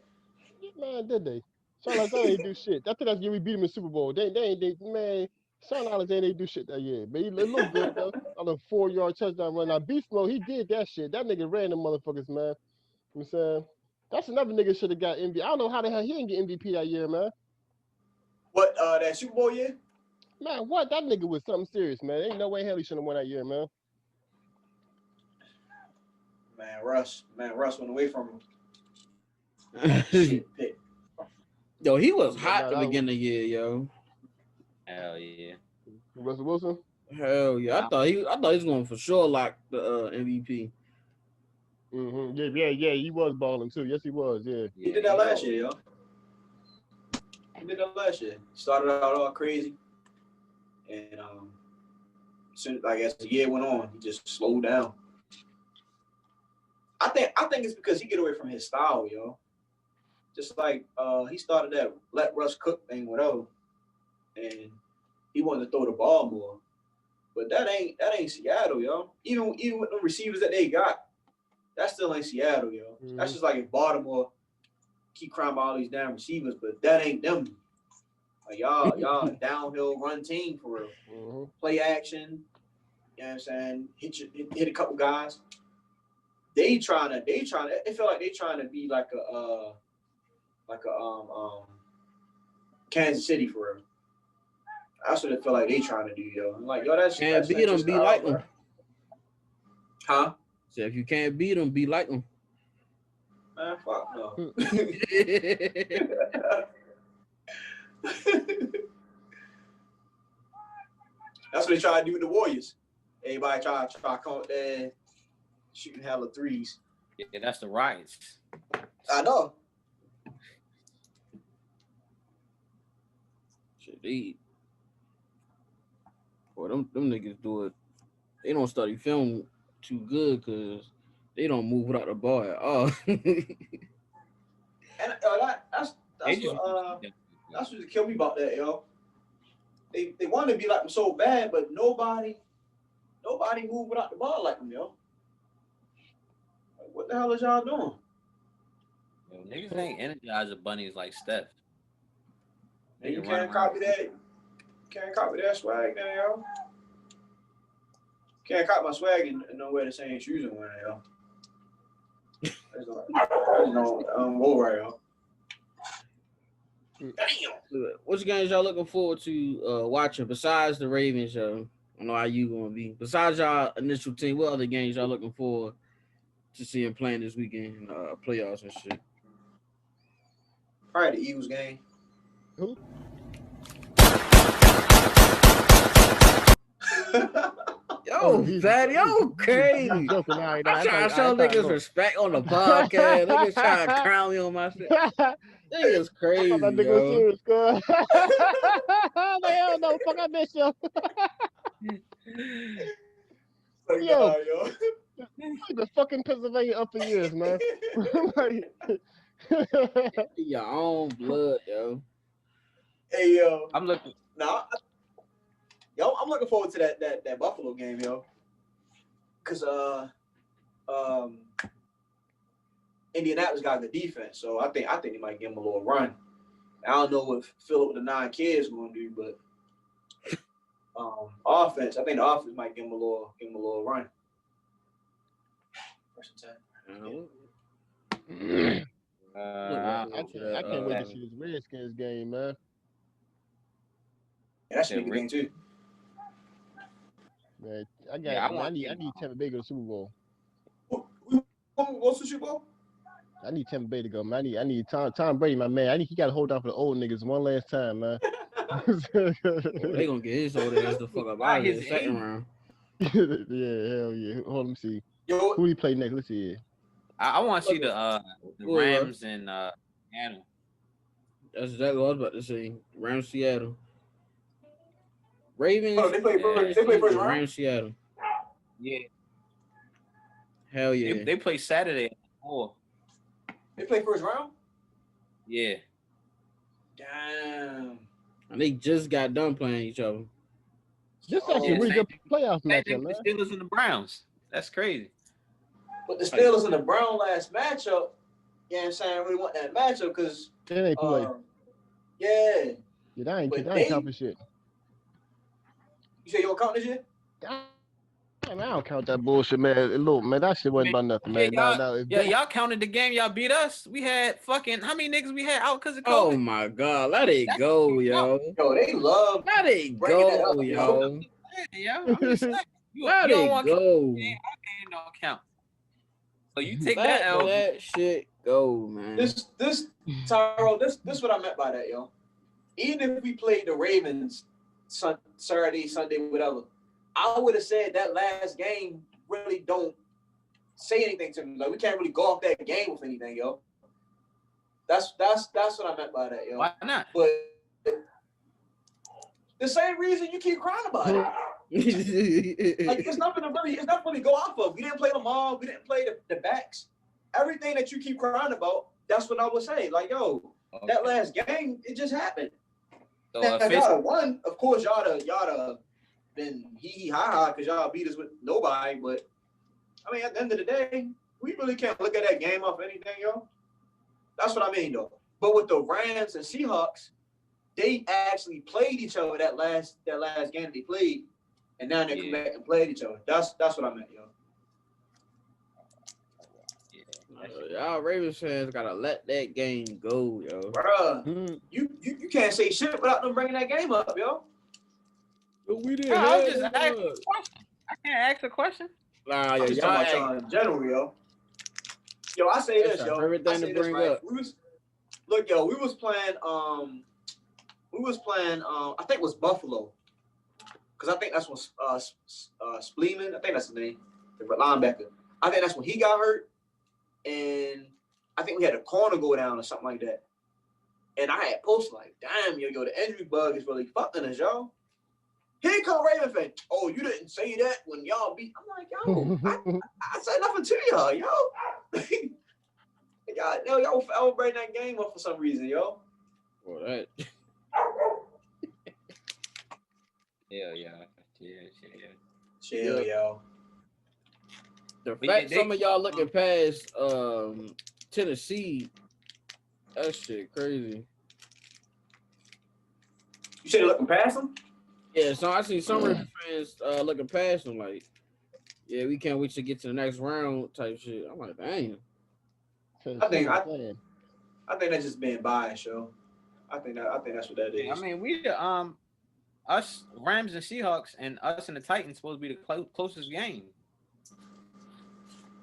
Man, did they? Sean Alexander ain't do shit. I think that's year we beat him in Super Bowl. Man, Sean Alexander ain't do shit that year. But he looked good though. On a 4-yard touchdown run. Now Beast Mode, he did that shit. That nigga ran them motherfuckers, man. You know what I'm saying? That's another nigga should have got MVP. I don't know how the hell he didn't get MVP that year, man. What, that Super Bowl year? Man, what? That nigga was something serious, man. Ain't no way hell he shouldn't have won that year, man. Man, Russ went away from him. Shit, yo, he was hot to begin the year, yo. Hell yeah. Russell Wilson? Hell yeah. I thought he was going for sure like the MVP. Mm-hmm. Yeah, he was balling too. Yes, he was, yeah. He did that last year, yo. Started out all crazy. And soon, like as the year went on, he just slowed down. I think it's because he get away from his style, yo. Just like he started that let Russ cook thing, whatever, and he wanted to throw the ball more. But that ain't Seattle, yo. Even with the receivers that they got, that still ain't Seattle, yo. Mm-hmm. That's just like if Baltimore keep crying about all these damn receivers, but that ain't them. Like y'all downhill run team for real. Mm-hmm. Play action, you know what I'm saying? Hit a couple guys. They trying to. It feel like they trying to be like a Kansas City for real. That's what it feel like they trying to do, yo. I'm like, yo, that's can't beat them, be like them. Huh? So if you can't beat them, be like them. Man, fuck no. That's what they try to do with the Warriors. Everybody try to come up there shooting hella threes. Yeah, that's the Riots. I know. Shit, boy, them niggas do it. They don't study film too good because they don't move without the ball at all. And that's what killed me about that, yo. They wanted to be like them so bad, but nobody moved without the ball like them, yo. Like, what the hell is y'all doing? Yo, niggas ain't energizer bunnies like Steph. You can't copy that. Can't copy that swag, now, yo. Can't copy my swag and no wear the same shoes I'm wearing, yo. There's no go right, yo. Damn. Which games y'all looking forward to watching besides the Ravens, yo? I know how you gonna be. Besides y'all initial team, what other games y'all looking forward to seeing playing this weekend, playoffs and shit? Probably the Eagles game. Who? Yo, Fatty, yo, crazy. I'm trying to show niggas respect on the podcast. Niggas trying to crown me on my shit. Niggas crazy, I thought that nigga was serious, girl. Like, hell no, fuck, I miss you. Yo. I've been fucking Pennsylvania up for years, man. Like, Your own blood, yo. Hey yo, I'm looking. I'm looking forward to that Buffalo game, yo. Cause Indianapolis got good defense, so I think they might give him a little run. I don't know what Philip with the 9 kids going to do, but offense, I think the offense might give him a little run. First and 10. I can't wait to see this Redskins game, man. Yeah, that should be a good game too. Man, I need Tampa Bay to go to the Super Bowl. What's the Super Bowl? I need Tampa Bay to go, man. I need Tom Brady, my man. He got to hold down for the old niggas one last time, man. They gonna get his old ass the fuck up out of here second round. Yeah, hell yeah. Hold on, let me see. Who do you play next? Let's see here. I want to see the Rams and Seattle. That's exactly what I was about to say. Rams, Seattle. Ravens. Oh, they play first round. Rams, Seattle. Yeah. Hell yeah. They play Saturday at 4. They play first round? Yeah. Damn. And they just got done playing each other. This is actually a really good playoff matchup, The man. Steelers and the Browns. That's crazy. But the Steelers and the Brown last matchup, you know what I'm saying, I really want that matchup because They ain't play. Yeah, I ain't count for shit. You say you don't count this shit? Damn, I don't count that bullshit, man. Look, man, that shit wasn't about nothing, man. Y'all counted the game. Y'all beat us. We had fucking how many niggas we had out because of COVID? Oh my god, let it go, yo. Yo, they love Let it go, yo. I'm just saying, Let it go. Game don't count. So you take Let that L. that shit go, man. this Tyrell, this what I meant by that, yo. Even if we played the Ravens Saturday, Sunday, whatever, I would have said that last game really don't say anything to me. Like we can't really go off that game with anything, yo. That's what I meant by that, yo. Why not? But the same reason you keep crying about it. Like it's nothing to really go off of. We didn't play them all. We didn't play the backs. Everything that you keep crying about, that's what I would say. Like, yo, that last game, it just happened. So now y'all have won. Of course, y'all have been hee ha ha because y'all beat us with nobody. But I mean, at the end of the day, we really can't look at that game off anything, yo. That's what I mean, though. But with the Rams and Seahawks, they actually played each other that last game they played, and now they come back and played each other. That's what I meant, yo. Y'all Ravens fans gotta let that game go, yo. Bruh, you can't say shit without them bringing that game up, yo. But we didn't. I was just asking a question. I can't ask a question. Nah, I'm just talking about y'all in general, yo. Yo, I say this, yo. Everything to bring up. We was playing. I think it was Buffalo, because I think that's when Spleeman, I think that's his name, the linebacker. I think that's when he got hurt, and I think we had a corner go down or something like that. And I had posted like, "Damn, yo, the injury bug is really fucking us, y'all." Here come Raven fan. Oh, you didn't say that when y'all beat. I'm like, yo, I said nothing to y'all, yo. y'all bring that game up for some reason, yo. Well, that. Chill, yo. The fact some of y'all looking past Tennessee, that shit crazy. You said looking past them? Yeah, so I see some Ravens fans looking past them like, yeah, we can't wait to get to the next round type shit. I'm like, dang. I think that's just being biased, yo. I think that's what that is. I mean, we us Rams and Seahawks and us and the Titans supposed to be the closest game.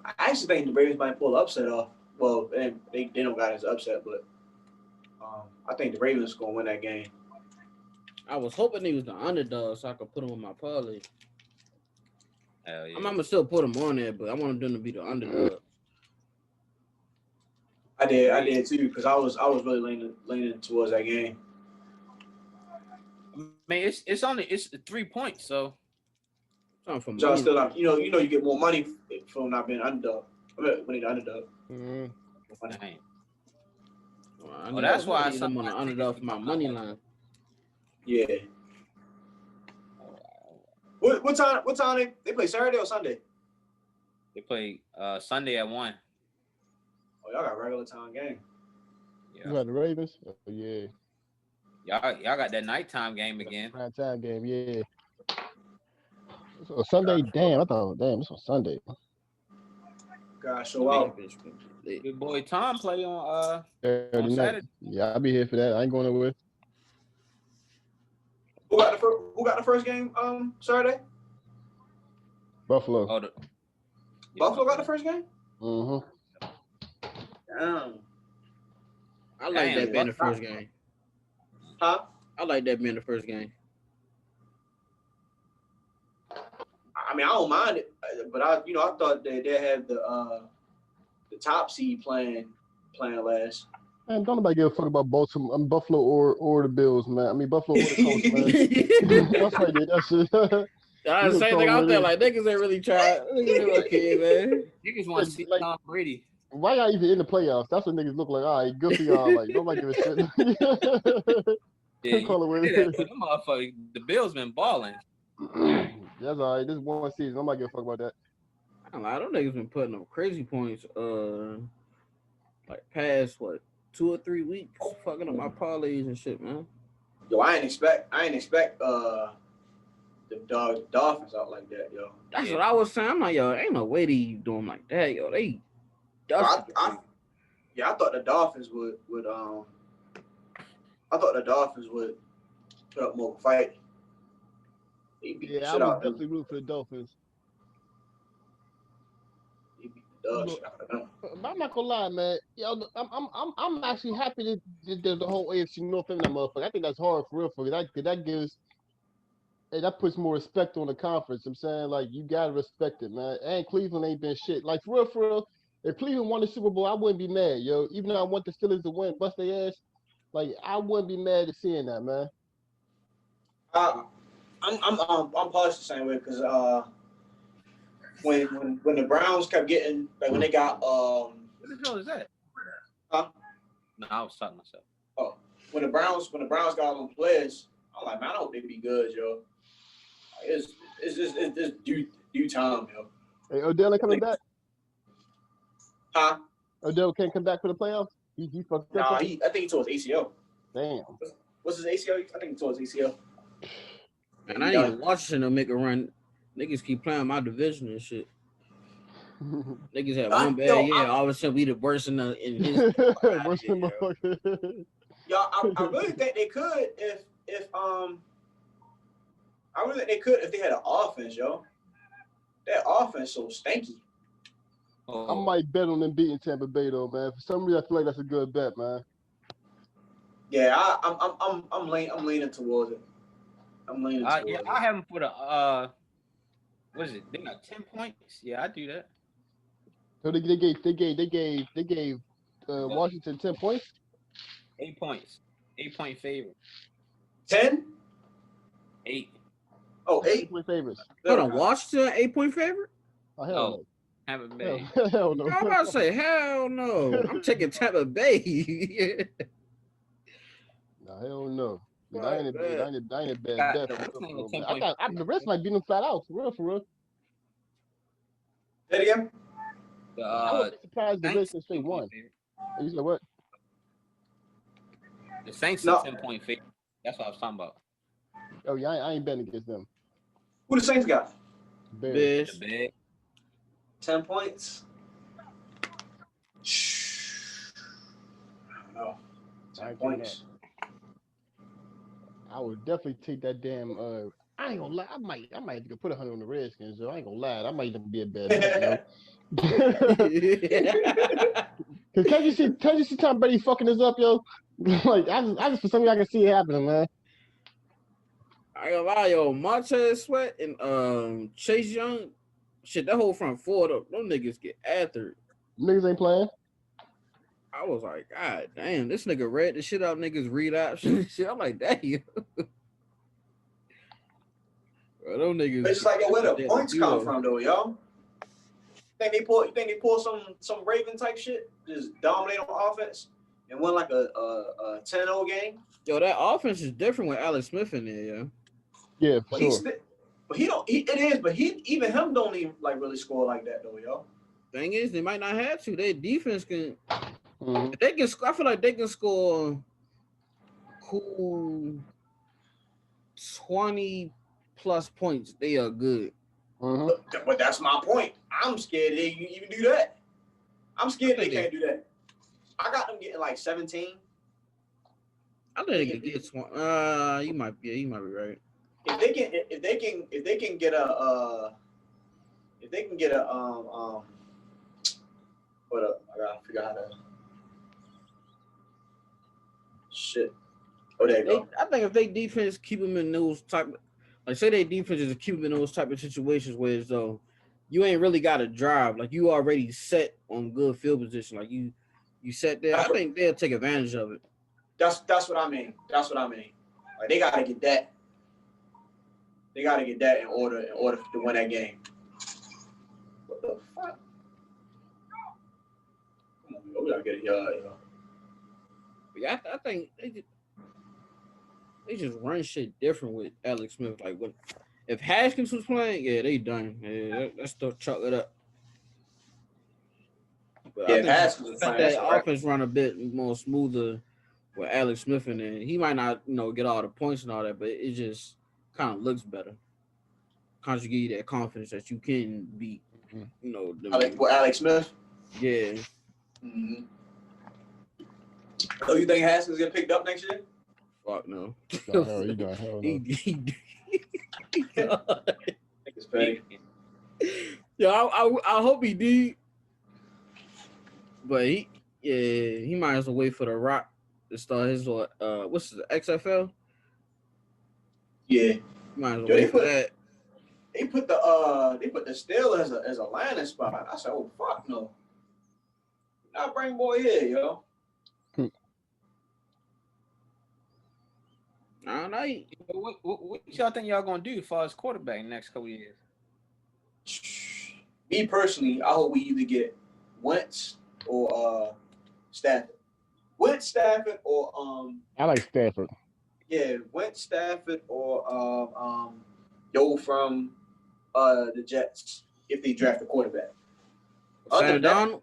I actually think the Ravens might pull upset off. Well, they don't got as upset, but I think the Ravens is gonna win that game. I was hoping he was the underdog so I could put him on my parlay. Hell yeah. I'm gonna still put him on there, but I want them to be the underdog. I did too, because I was really leaning towards that game. I mean, it's 3 points, so Something for Y'all money. still not, you get more money from not being underdog. I mean, when they the underdog. Mm-hmm. Dang. Well, that's why I'm on the underdog for my money line. Yeah. What time they play Saturday or Sunday? They play Sunday at 1. Oh, y'all got regular time game. Yeah. You got the Ravens? Oh, yeah. Y'all got that nighttime game again. Prime time game, yeah. So Sunday, damn, I thought, this was Sunday. Gosh, so out. Good boy Tom play on Saturday Saturday. night. Yeah, I'll be here for that. I ain't going nowhere. Who got the first game Saturday? Buffalo. Buffalo got the first game? Mm-hmm. Damn. I like that being the first game. Huh? I like that being the first game. I mean, I don't mind it, but I thought they had the top seed playing last. Man, don't nobody give a fuck about Buffalo or the Bills, man. I mean, Buffalo or the Colts, man. That's why they did that shit. I was saying thing out there, like niggas ain't really try. Niggas okay, man. Niggas want to see Tom Brady. Why y'all even in the playoffs? That's what niggas look like. All right, good for y'all. Like nobody give a shit. Yeah, the Bills been balling. That's all right. This is one season. Nobody give a fuck about that. I don't know. Them niggas been putting up crazy points. Like past 2 or 3 weeks, fucking up my parlays and shit, man. Yo, I ain't expect the Dolphins out like that, yo. That's what I was saying. I'm like, yo, ain't no way they doing like that, yo. They I thought the Dolphins would put up more fight. Yeah, I would definitely root for the Dolphins. They beat the dog shit out of them. But I'm not gonna lie, man. Yo, I'm actually happy that there's the whole AFC North in that motherfucker. I think that's hard for real for that puts more respect on the conference. I'm saying, like, you gotta respect it, man. And Cleveland ain't been shit. Like, for real, if Cleveland won the Super Bowl, I wouldn't be mad, yo. Even though I want the Steelers to win, bust their ass, like, I wouldn't be mad at seeing that, man. I'm partially the same way because when the Browns kept getting, like, when they got What the hell is that? Huh? No, I was talking myself. Oh, when the Browns got all them players, I'm like, man, I hope they be good, yo. Like, it's due time, yo. Hey, Odell ain't coming back? Huh? Odell can't come back for the playoffs? He fucked up. Nah, I think he tore his ACL. Damn. What's his ACL? I think he tore his ACL. And I ain't even watching them make a run. Niggas keep playing my division and shit. Niggas have one bad year. All of a sudden, we the worst in his. Worst in motherfucker. Yo, I really think they could if I really think they could if they had an offense, yo. That offense so stanky. I might bet on them beating Tampa Bay though, man. For some reason, I feel like that's a good bet, man. Yeah, I'm leaning towards it. I'm leaning towards it. I have them for the what is it? They got 10 points. Yeah, I do that. So they gave Washington 10 points. 8 points. 8-point favorite. 10? 8. Oh, 8 point favorites. Hold on, Washington 8-point favorite? Oh, hell no. Tampa Bay. Hell no. I'm about to say, hell no. I'm taking Tampa Bay. No, hell no. I ain't a bad bet. The rest might beat them flat out. For real. Say it again? I was surprised the Reds straight won. You said what? The Saints are 10-point favorite. That's what I was talking about. Oh yeah, I ain't betting against them. Who the Saints got? Bears. 10 points. I don't know. 10 points. I would definitely take that damn. I ain't gonna lie. I might have to put 100 on the Redskins. So I ain't gonna lie. That might even be a bad bet. Cause can't you see Tom Brady fucking this up, yo? Like I just for some reason I can see it happening, man. I ain't gonna lie, yo, Montez Sweat and Chase Young, shit, that whole front four, them niggas get after it. Niggas ain't playing. I was like, God damn, this nigga read the shit out niggas read out shit. I'm like, damn. Bro, those niggas. It's just like, yo, where the Yeah, points you come know. from, though, yo? You think they pull some Raven type shit, just dominate on offense, and win like a 10-0 game? Yo, that offense is different with Alex Smith in there, yo. Yeah, for But sure. but even him don't even like really score like that though, yo. Thing is, they might not have to. Their defense can. Mhm. They can. I feel like they can score cool 20+ points. They are good. Mhm. But that's my point. I'm scared they can even do that. I'm scared they can't do that. I got them getting like 17. I think they can get 20. You might be right. If they can get a I gotta figure out how to shit. Oh, there you go. I think if they defense keep them in those type, like say they defense is keep them in those type of situations where as though you ain't really got to drive, like you already set on good field position, like you set there. I think they'll take advantage of it. That's what I mean. That's what I mean. Like they gotta get that. They gotta get that in order to win that game. What the fuck? Come on, we gotta get it, yo. Yeah, I think they just run shit different with Alex Smith. Like if Haskins was playing, yeah, they done. Yeah, let's still chalk it up. But Yeah, I think Haskins was playing. that offense run a bit more smoother with Alex Smith in there. He might not, get all the points and all that, but it just kind of looks better. Conjugate you that confidence that you can beat, Alex Smith? Yeah. Mm-hmm. So you think Haskins get picked up next year? Fuck no. No, you don't. Hell no. It's petty. Yeah, I hope he did. But he might as well wait for the Rock to start his what's the XFL? Yeah. Might as well wait for that. They put the Steelers as a landing spot. I said, oh fuck no. Now bring boy here, yo. I don't know. What y'all think y'all gonna do as far as quarterback in the next couple of years? Me personally, I hope we either get Wentz or Stafford. Wentz, Stafford, or I like Stafford. Yeah, Wentz, Stafford, or Yo from the Jets if they draft a quarterback. Sam Darnold?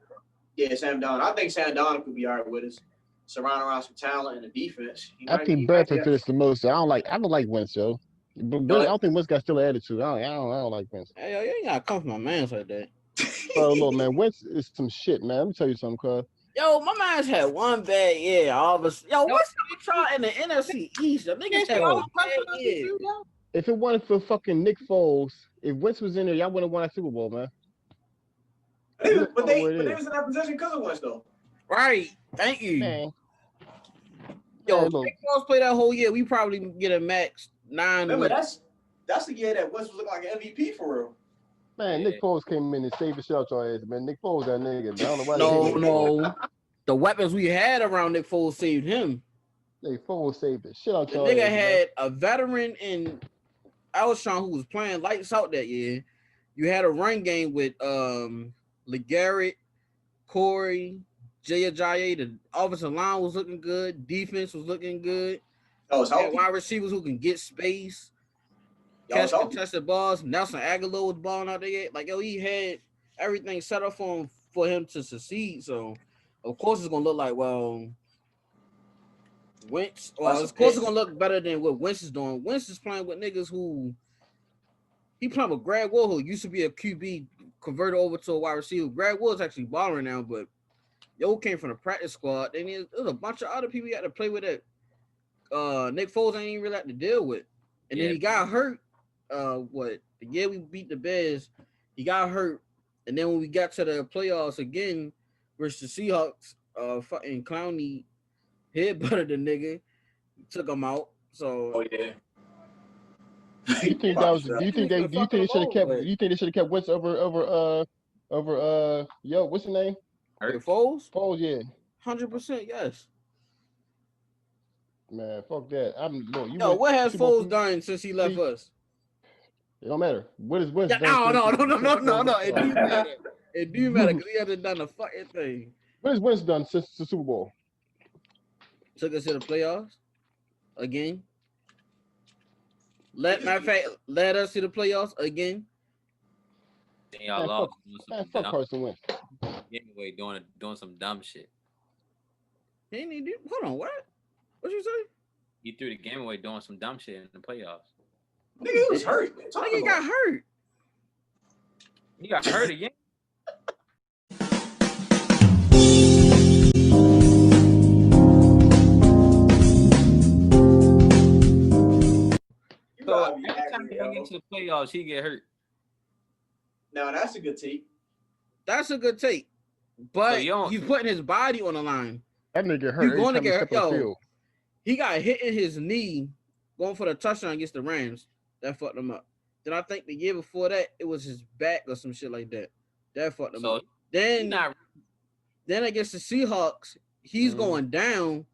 Yeah, Sam Darnold. I think Sam Darnold could be all right with us. Surround around some talent in the defense. I think Bradford fits the most. I don't like Wentz, yo. But I don't think Wentz got still an attitude. I don't like Wentz. Hey, yo, you ain't gotta come for my man's like that. Bro, look, man, Wentz is some shit, man. Let me tell you something, cuz. Yo, my man's had one bad year. All of us. Yo, what's y'all in the NFC East? The niggas had one bad year. If it wasn't for fucking Nick Foles, if Wentz was in there, y'all wouldn't have won that Super Bowl, man. But they was in that position because of Wentz, though. Right. Thank you. Man. Yo, if Nick Foles play that whole year, we probably get a max 9. Remember, that's the year that Wentz was looking like an MVP for real. Man, Nick Foles came in and saved the shit out your ass, man. Nick Foles, that nigga. I don't know why. No. The weapons we had around Nick Foles saved him. Nick Foles saved the shit out your ass. The nigga had a veteran in Alshon who was playing lights out that year. You had a run game with LeGarrette, Corey, Jay Ajayi. The offensive line was looking good. Defense was looking good. Wide receivers who can get space. Catch contested balls. Nelson Aguilar was balling out there. Like, yo, he had everything set up for him to succeed. So, of course, it's going to look like, Wentz. Well, of course, it's going to look better than what Wentz is doing. Wentz is playing with niggas who he playing with Greg Wood, who used to be a QB, converted over to a wide receiver. Greg Wood's actually balling now, but yo came from the practice squad. Then there's a bunch of other people he had to play with that Nick Foles ain't even really had to deal with. And then he got hurt. The year we beat the Bears, he got hurt. And then when we got to the playoffs again versus the Seahawks, fucking Clowney headbutted the nigga, took him out. So Do you think they should have kept? Do you think they should have kept Wentz over what's the name? Foles? Foles, yeah. 100%, yes. Man, fuck that. What has Foles done since he left us? It don't matter. What is Wentz Yeah, done? no. It do What matter. It do matter because he hasn't done a fucking thing. has Wentz done since the Super Bowl? Took us to the playoffs again. Matter of fact, led us to the playoffs again. Then y'all lost. Fuck Carson Wentz. Anyway, doing some dumb shit. He ain't even hold on, what? What you say? He threw the game away doing some dumb shit in the playoffs. Nigga, he was hurt. Nigga, he got hurt. He got hurt again. So every time he get to the playoffs, he get hurt. Now that's a good take. That's a good take. But he's putting his body on the line. That nigga hurt. You're going to get hurt. Yo, he got hit in his knee going for the touchdown against the Rams. That fucked him up. Then I think the year before that, it was his back or some shit like that. That fucked him up. Then against the Seahawks, he's going down.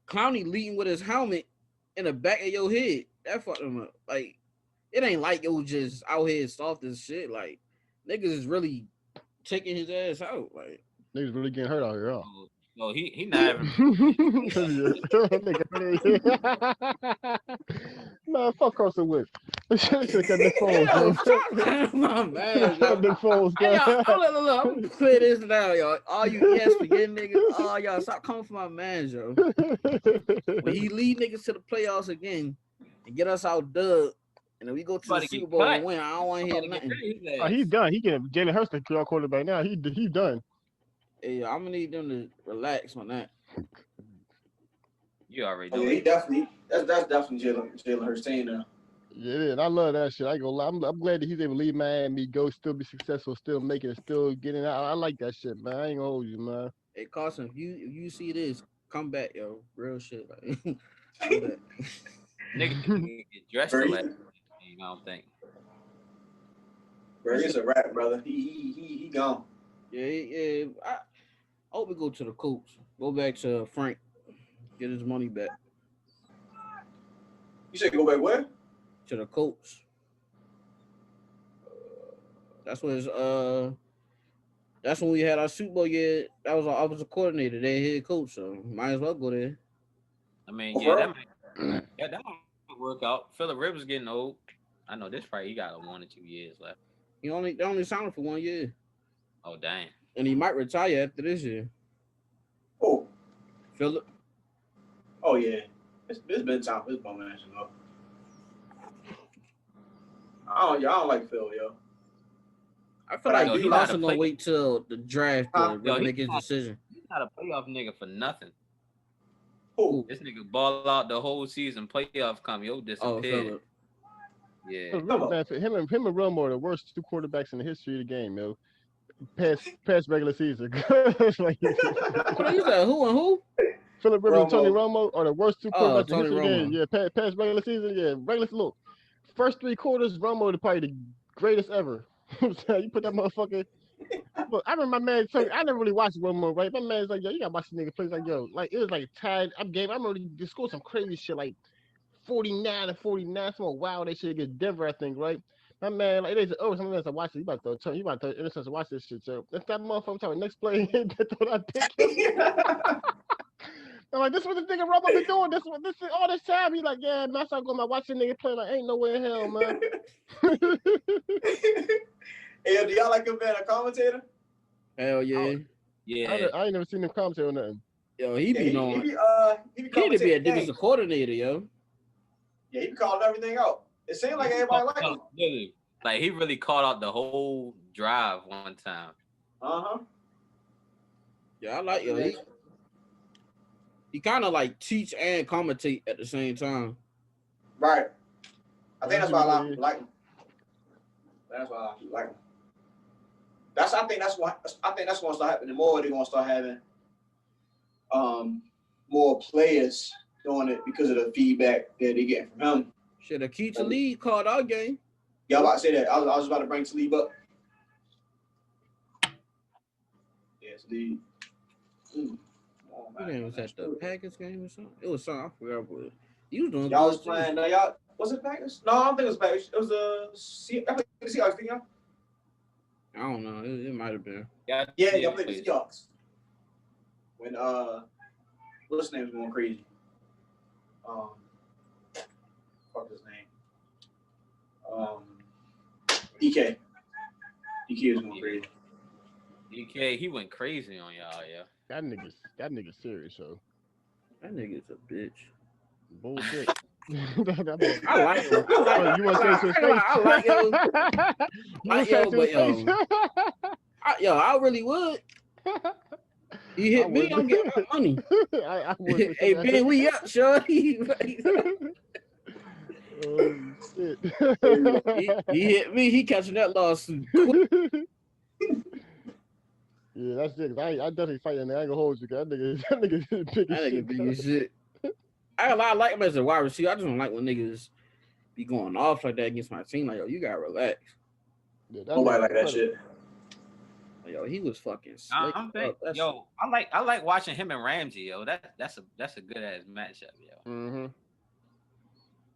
Clowney leading with his helmet in the back of your head. That fucked him up. Like, it ain't like it was just out here soft as shit. Like, niggas is really taking his ass out. Like, niggas really getting hurt out here, huh? No, he not even. Man, fuck Carson Wentz. Look at Nick Foles, my man, Nick Foles, look, I'm gonna clear this now, y'all. All you ESPN niggas, y'all, stop coming for my man, yo. When he lead niggas to the playoffs again and get us out dub, and then we go to the Super Bowl and win, I don't want to hear nothing. Oh, he's done. He can Jalen Hurts the quarterback now. He's done. Hey, I'm gonna need them to relax on that. You already know. Yeah, he definitely. That's definitely Jalen Hurts saying that. Yeah, it is. I love that shit. I go. I'm glad that he's able to leave Miami, go, still be successful, still making it, still getting out. I like that shit, man. I ain't gonna hold you, man. Hey, Carson, if you see this, come back, yo. Real shit. Like, come back. Nigga get dressed to that. You don't think? Bro, it's a wrap, brother. He gone. Yeah. I hope we go to the Colts. Go back to Frank. Get his money back. You said go back where? To the Colts. That's when we had our Super Bowl year. I was a coordinator. They head coach, so might as well go there. I mean, that might work out. Phillip Rivers getting old. I know this probably he got 1 or 2 years left. They only signed him for 1 year. Oh dang. And he might retire after this year. Oh. Phillip. Oh yeah. It's been time for this bum ass, you know. I don't like Phil, yo. I feel like he's also gonna wait till the draft to make his decision. He's not a playoff nigga for nothing. Who? This nigga ball out the whole season. Playoff come, yo, disappeared. Yeah. Man, him and Romo are the worst 2 quarterbacks in the history of the game, yo. Past regular season. Like, what you said? Who and who? Phillip Rivers and Tony Romo are the worst 2 quarterbacks in the history of the game. Yeah, past regular season. Yeah, look. First 3 quarters, Romo is probably the greatest ever. You put that motherfucker. Look, I remember my man. I never really watched Romo, right? My man's like, yo, you gotta watch this nigga play. Like, yo, like it was like tied up game. I remember they scored some crazy shit, like 49-49. Some wild that shit against Denver, I think, right? My man, like they said, oh, some man said, watch it. You about to turn. You about to innocence watch this shit. So that's that motherfucker talking. Next play, that's what I think. I'm like, this is what this nigga Romo been doing. This is all this time. He like, yeah, man, I started going to watch this nigga play. Like, ain't no way in hell, man. Hey, do y'all like him being a commentator? Hell yeah. Oh, yeah. I ain't never seen him commentate on nothing. Yo, he be knowing. He need to be a defensive coordinator, yo. Yeah, he be calling everything out. It seemed like everybody liked him. Like he really called out the whole drive one time. Yeah, I like yo. He kind of like teach and commentate at the same time. Right. I think that's why a lot of people like him. That's why a lot of people like him. I think that's going to start happening more. They're going to start having more players doing it because of the feedback that they're getting from him. Shit, Akeem Talib called our game. Yeah, I'm about to say that. I was about to bring Talib up. Yeah, Talib. What game was that? The Packers game or something? It was something. I forgot what it was. You was doing Y'all was good, playing. Y'all was it Packers? No, I don't think it was Packers. It was the Seahawks. Didn't y'all? I don't know. It might have been. Yeah, y'all played the Seahawks. When what's his name was going crazy? Fuck his name. DK. DK was going crazy. DK, he went crazy on y'all, yeah. That nigga's serious, so. That nigga's a bitch. Bullshit. I like him. You want to say his face? I like him. I really would. You hit me, I'm getting my money. I would. Hey Ben, we up, shorty. Oh shit. he hit me. He catching that lawsuit. Yeah, that's it. I definitely fight that nigga. I ain't gonna hold you. That nigga big as shit. Big as shit. I like him as a wide receiver. I just don't like when niggas be going off like that against my team. Like, yo, you gotta relax. Yeah, nobody like that shit. Like, yo, he was fucking sick. I like watching him and Ramsey, yo. That's a good ass matchup, yo. Mm-hmm.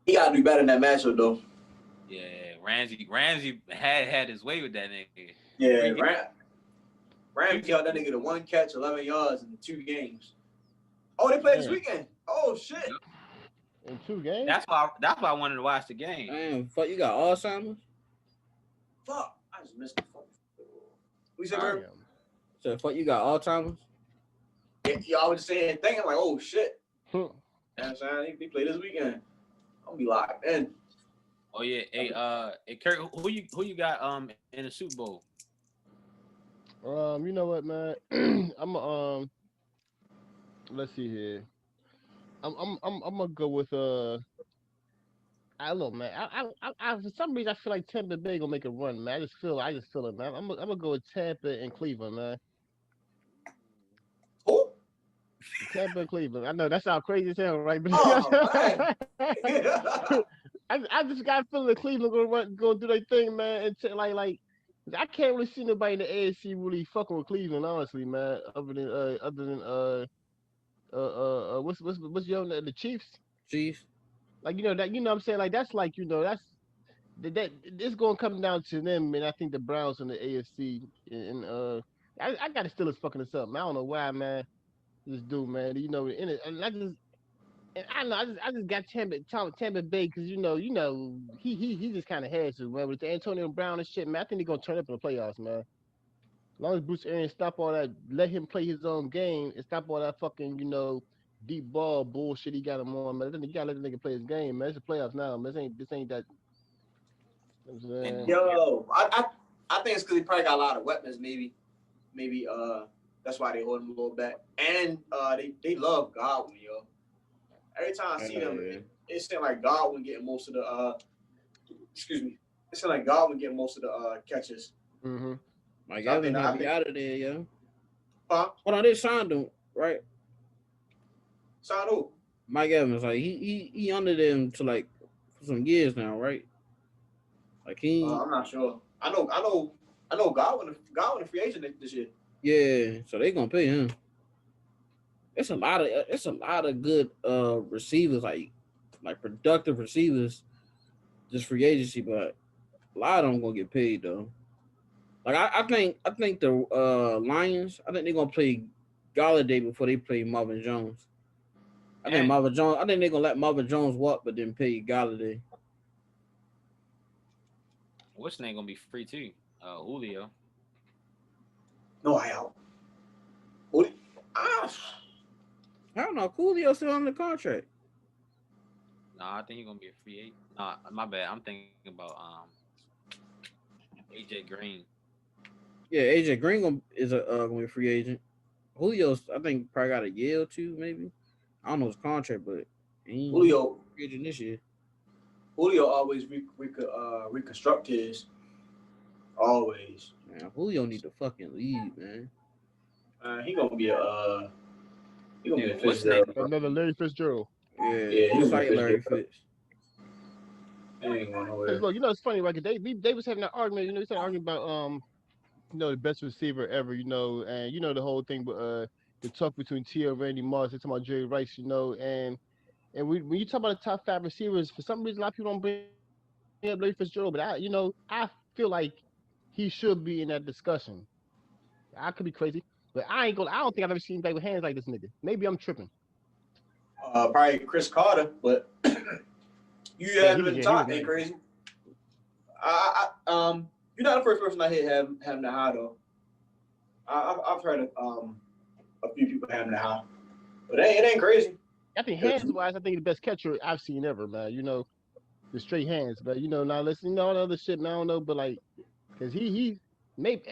He gotta do better in that matchup though. Yeah, Ramsey had his way with that nigga. Yeah, Ramsey got that nigga to 1 catch, 11 yards in 2 games. Oh, they played this weekend. Oh shit! In 2 games? That's why I wanted to watch the game. Damn, fuck, you got Alzheimer's? Fuck, I just missed the fuck. We said, bro. So fuck, you got Alzheimer's? Yeah, I was just saying, thinking like, oh shit. You know what I'm saying? They play this weekend. I'm gonna be locked in. Oh yeah, hey Kirk, who you got in the Super Bowl? You know what, man? Let's see here. I'm gonna go with I don't know, man. I for some reason I feel like Tampa Bay gonna make a run, man. I just feel it, man. I'm gonna go with Tampa and Cleveland, man. Who? Tampa and Cleveland. I know that sounds crazy as hell, right? But I just got a feeling that Cleveland gonna do their thing, man. And like I can't really see nobody in the AFC really fucking with Cleveland, honestly, man. Other than what's your the Chiefs? Chiefs. Like that what I'm saying, like that's like that's that it's gonna come down to them, and I think the Browns in the AFC and I got the Steelers fucking this up, man. I don't know why, man. This dude, man, in it, and I just got Tampa Bay because he just kind of has to, man. With the Antonio Brown and shit, man, I think they're gonna turn up in the playoffs, man. As long as Bruce Arians stop all that, let him play his own game and stop all that fucking deep ball bullshit he got him on, man. You gotta let the nigga play his game, man. It's the playoffs now, man. This ain't that. Yo, I think it's because he probably got a lot of weapons. Maybe that's why they hold him a little back. And they love Godwin, yo. Every time I see them, it seems like Godwin getting most of the excuse me. It seems like Godwin getting most of the catches. Mm-hmm. Mike Evans might be out of there, yo. Huh? Hold on, they signed him, right? Signed who? Mike Evans, like he under them to like for some years now, right? Like I'm not sure. I know Godwin a free agent this year. Yeah, so they gonna pay him. It's a lot of good receivers, like productive receivers, just free agency, but a lot of them gonna get paid though. Like I think the Lions, I think they're gonna play Galladay before they play Marvin Jones. I think they're gonna let Marvin Jones walk, but then pay Galladay. What's name gonna be free too? Julio. No, I out. Julio. I don't know. Julio still on the contract. Nah, I think he's gonna be a free agent. Nah, my bad. I'm thinking about AJ Green. Yeah, AJ Green gonna be a free agent. Julio's, I think, probably got a year or two, maybe. I don't know his contract, but Julio free agent this year. Julio always reconstruct his. Always. Man, Julio need to fucking leave, man. He gonna be a Fitzgerald. Another Larry Fitzgerald. Yeah, just like Larry Fitz. Ain't going nowhere. Look, it's funny, right? They was having that argument. They started arguing about the best receiver ever. And the whole thing with the talk between T.O. Randy Moss, they talking about Jerry Rice. And And when you talk about the top 5 receivers, for some reason a lot of people don't bring up Larry Fitzgerald, but I feel like he should be in that discussion. I could be crazy, but I don't think I've ever seen anybody with hands like this nigga. Maybe I'm tripping. Probably Chris Carter, but you had him in the top. Ain't crazy. You're not the first person I hear having the high though. I've heard of a few people having the high, but it ain't crazy. I think hands wise, I think the best catcher I've seen ever, man. The straight hands, but now listen, all the other shit, man, I don't know, but like, cause he maybe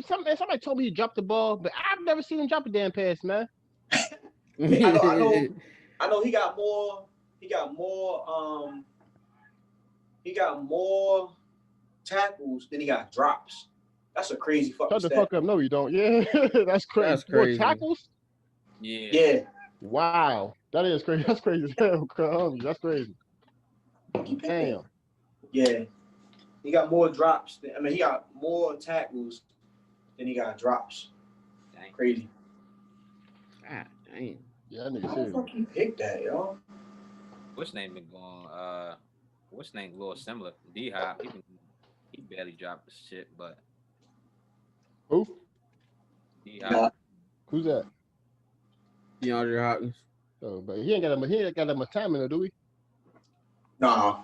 somebody told me he dropped the ball, but I've never seen him drop a damn pass, man. I know he got more tackles than he got drops. That's a crazy fucking Shut the fuck up. No, you don't. Yeah, that's crazy. That's crazy. More tackles? Yeah. Wow. That is crazy. That's crazy as hell, that's crazy. Damn. Yeah. He got more drops. He got more tackles than he got drops. Dang. Crazy. God damn. Yeah, that nigga How the serious. fuck he picked that, yo? What's name been going? What's name a little similar? D-Hop. He barely dropped the shit, but Who? D-Hop. Who's that? DeAndre Hopkins. Oh, but he ain't got that much time in there, do we? Nah.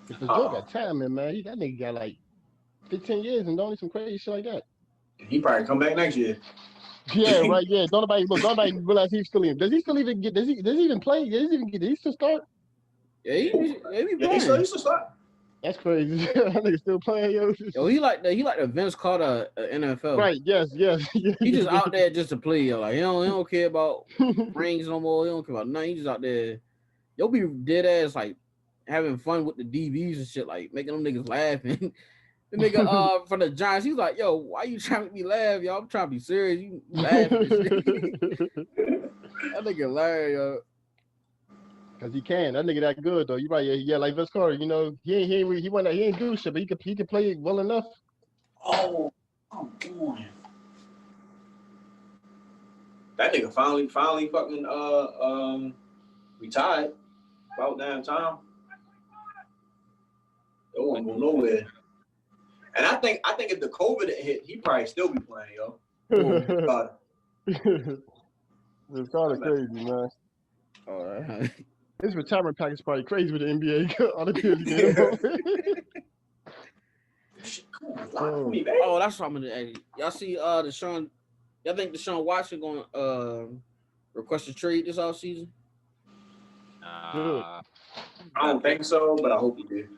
If Joe got time in, man, that nigga got like 15 years and don't need some crazy shit like that. He probably come back next year. Yeah, right. Yeah, don't nobody realize he's still in. Does he still even get? Does he even play? Does he still start? Yeah, he playing. He still start. That's crazy. That nigga still playing, yo. Yo, he like the Vince Carter NFL. Right. Yes. He just out there just to play. Yo. Like he don't care about rings no more. He don't care about nothing. He just out there. You'll be dead ass like having fun with the DBs and shit, like making them niggas laughing. The nigga from the Giants, he's like, yo, why you trying to make me laugh, yo? I'm trying to be serious. You laughing and shit. That nigga laugh, yo. Cause he can. That nigga that good though. You right, yeah, like Vince Carter, he ain't do shit, but he can play it well enough. Oh, come on. That nigga finally fucking retired. About damn time. It won't go nowhere. And I think if the COVID hit, he probably still be playing, yo. It's kind of crazy, man. All right. His retirement package is probably crazy with the NBA. All the kids Oh, that's what I'm gonna ask. Y'all see y'all think Deshaun Watson gonna request a trade this offseason? I don't think so, but I hope he did.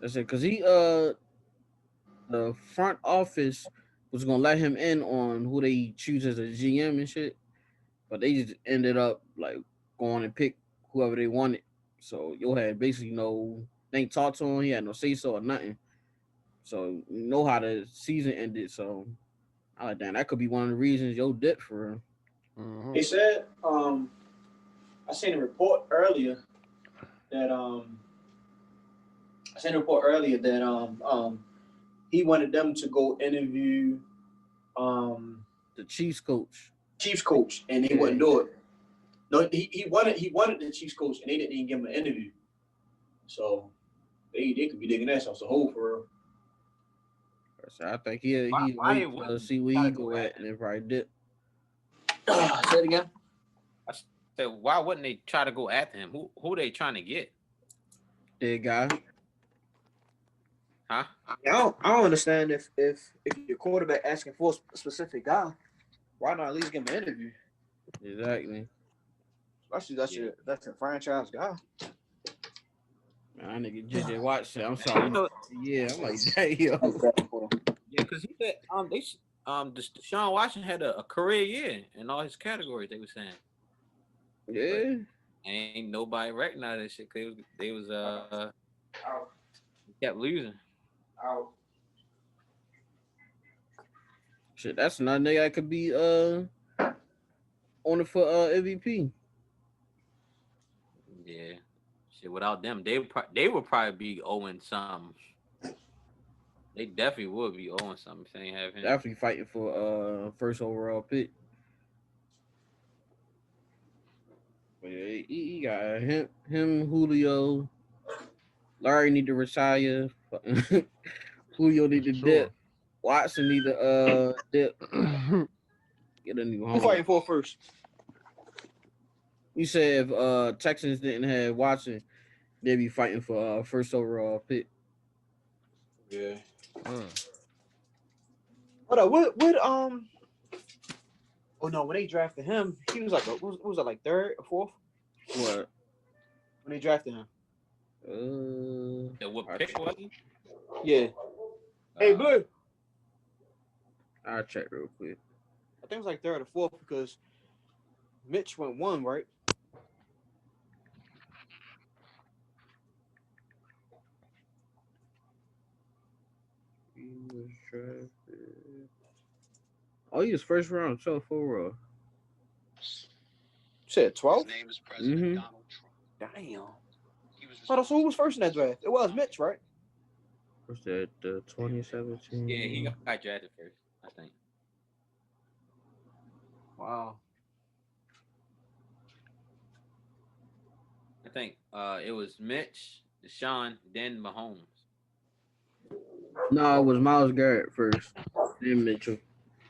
That's it, because the front office was gonna let him in on who they choose as a GM and shit, but they just ended up like going and pick whoever they wanted. So Yo had basically they ain't talked to him. He had no say so or nothing. So you know how the season ended. So I like that could be one of the reasons Yo dipped for him. Mm-hmm. They said I seen a report earlier that he wanted them to go interview the Chiefs coach, and they wouldn't do it. No, he wanted the Chiefs coach, and they didn't even give him an interview. So they could be digging that off the hole for real. So I think he wait to see where he go at, and then probably dip. Say it again. I said, why wouldn't they try to go after him? Who they trying to get? Dead guy. Huh? I don't understand if your quarterback asking for a specific guy, why not at least give him an interview? Exactly. Especially that's your franchise guy. Man, that nigga JJ Watt said, I'm sorry. Yeah, I'm like, damn. Yeah, because he said Deshaun Watson had a career year in all his categories. They were saying. Yeah. But ain't nobody recognized that shit. They was kept losing. Out. Shit, that's another nigga that could be on it for MVP. Yeah. Shit, without them, they would probably be 0-something. They definitely would be 0-something if they ain't have him. Definitely fighting for first overall pick. Yeah, he got him, Julio. Larry need to retire. Julio need to Sure. dip. Watson need to dip. Get a new Who home. fighting for first? You said if Texans didn't have Watson, they'd be fighting for first overall pick. Yeah. Mm. Hold on. What Oh no, when they drafted him, he was like what was that, like third or fourth? What? When they drafted him. Yeah, what pick was he? Yeah. Hey, Blue. I'll check real quick. I think it was like third or fourth because Mitch went one, right? He was drafted. Oh, he was first round, 12th overall. You said 12? His name is President Mhm. Donald Trump. Damn. He was Oh, so who was first in that draft? It was Mitch, right? Was that 2017? Yeah, he got drafted first, I think. Wow. I think it was Mitch, Deshaun, then Mahomes. No, it was Miles Garrett first, then Mitchell.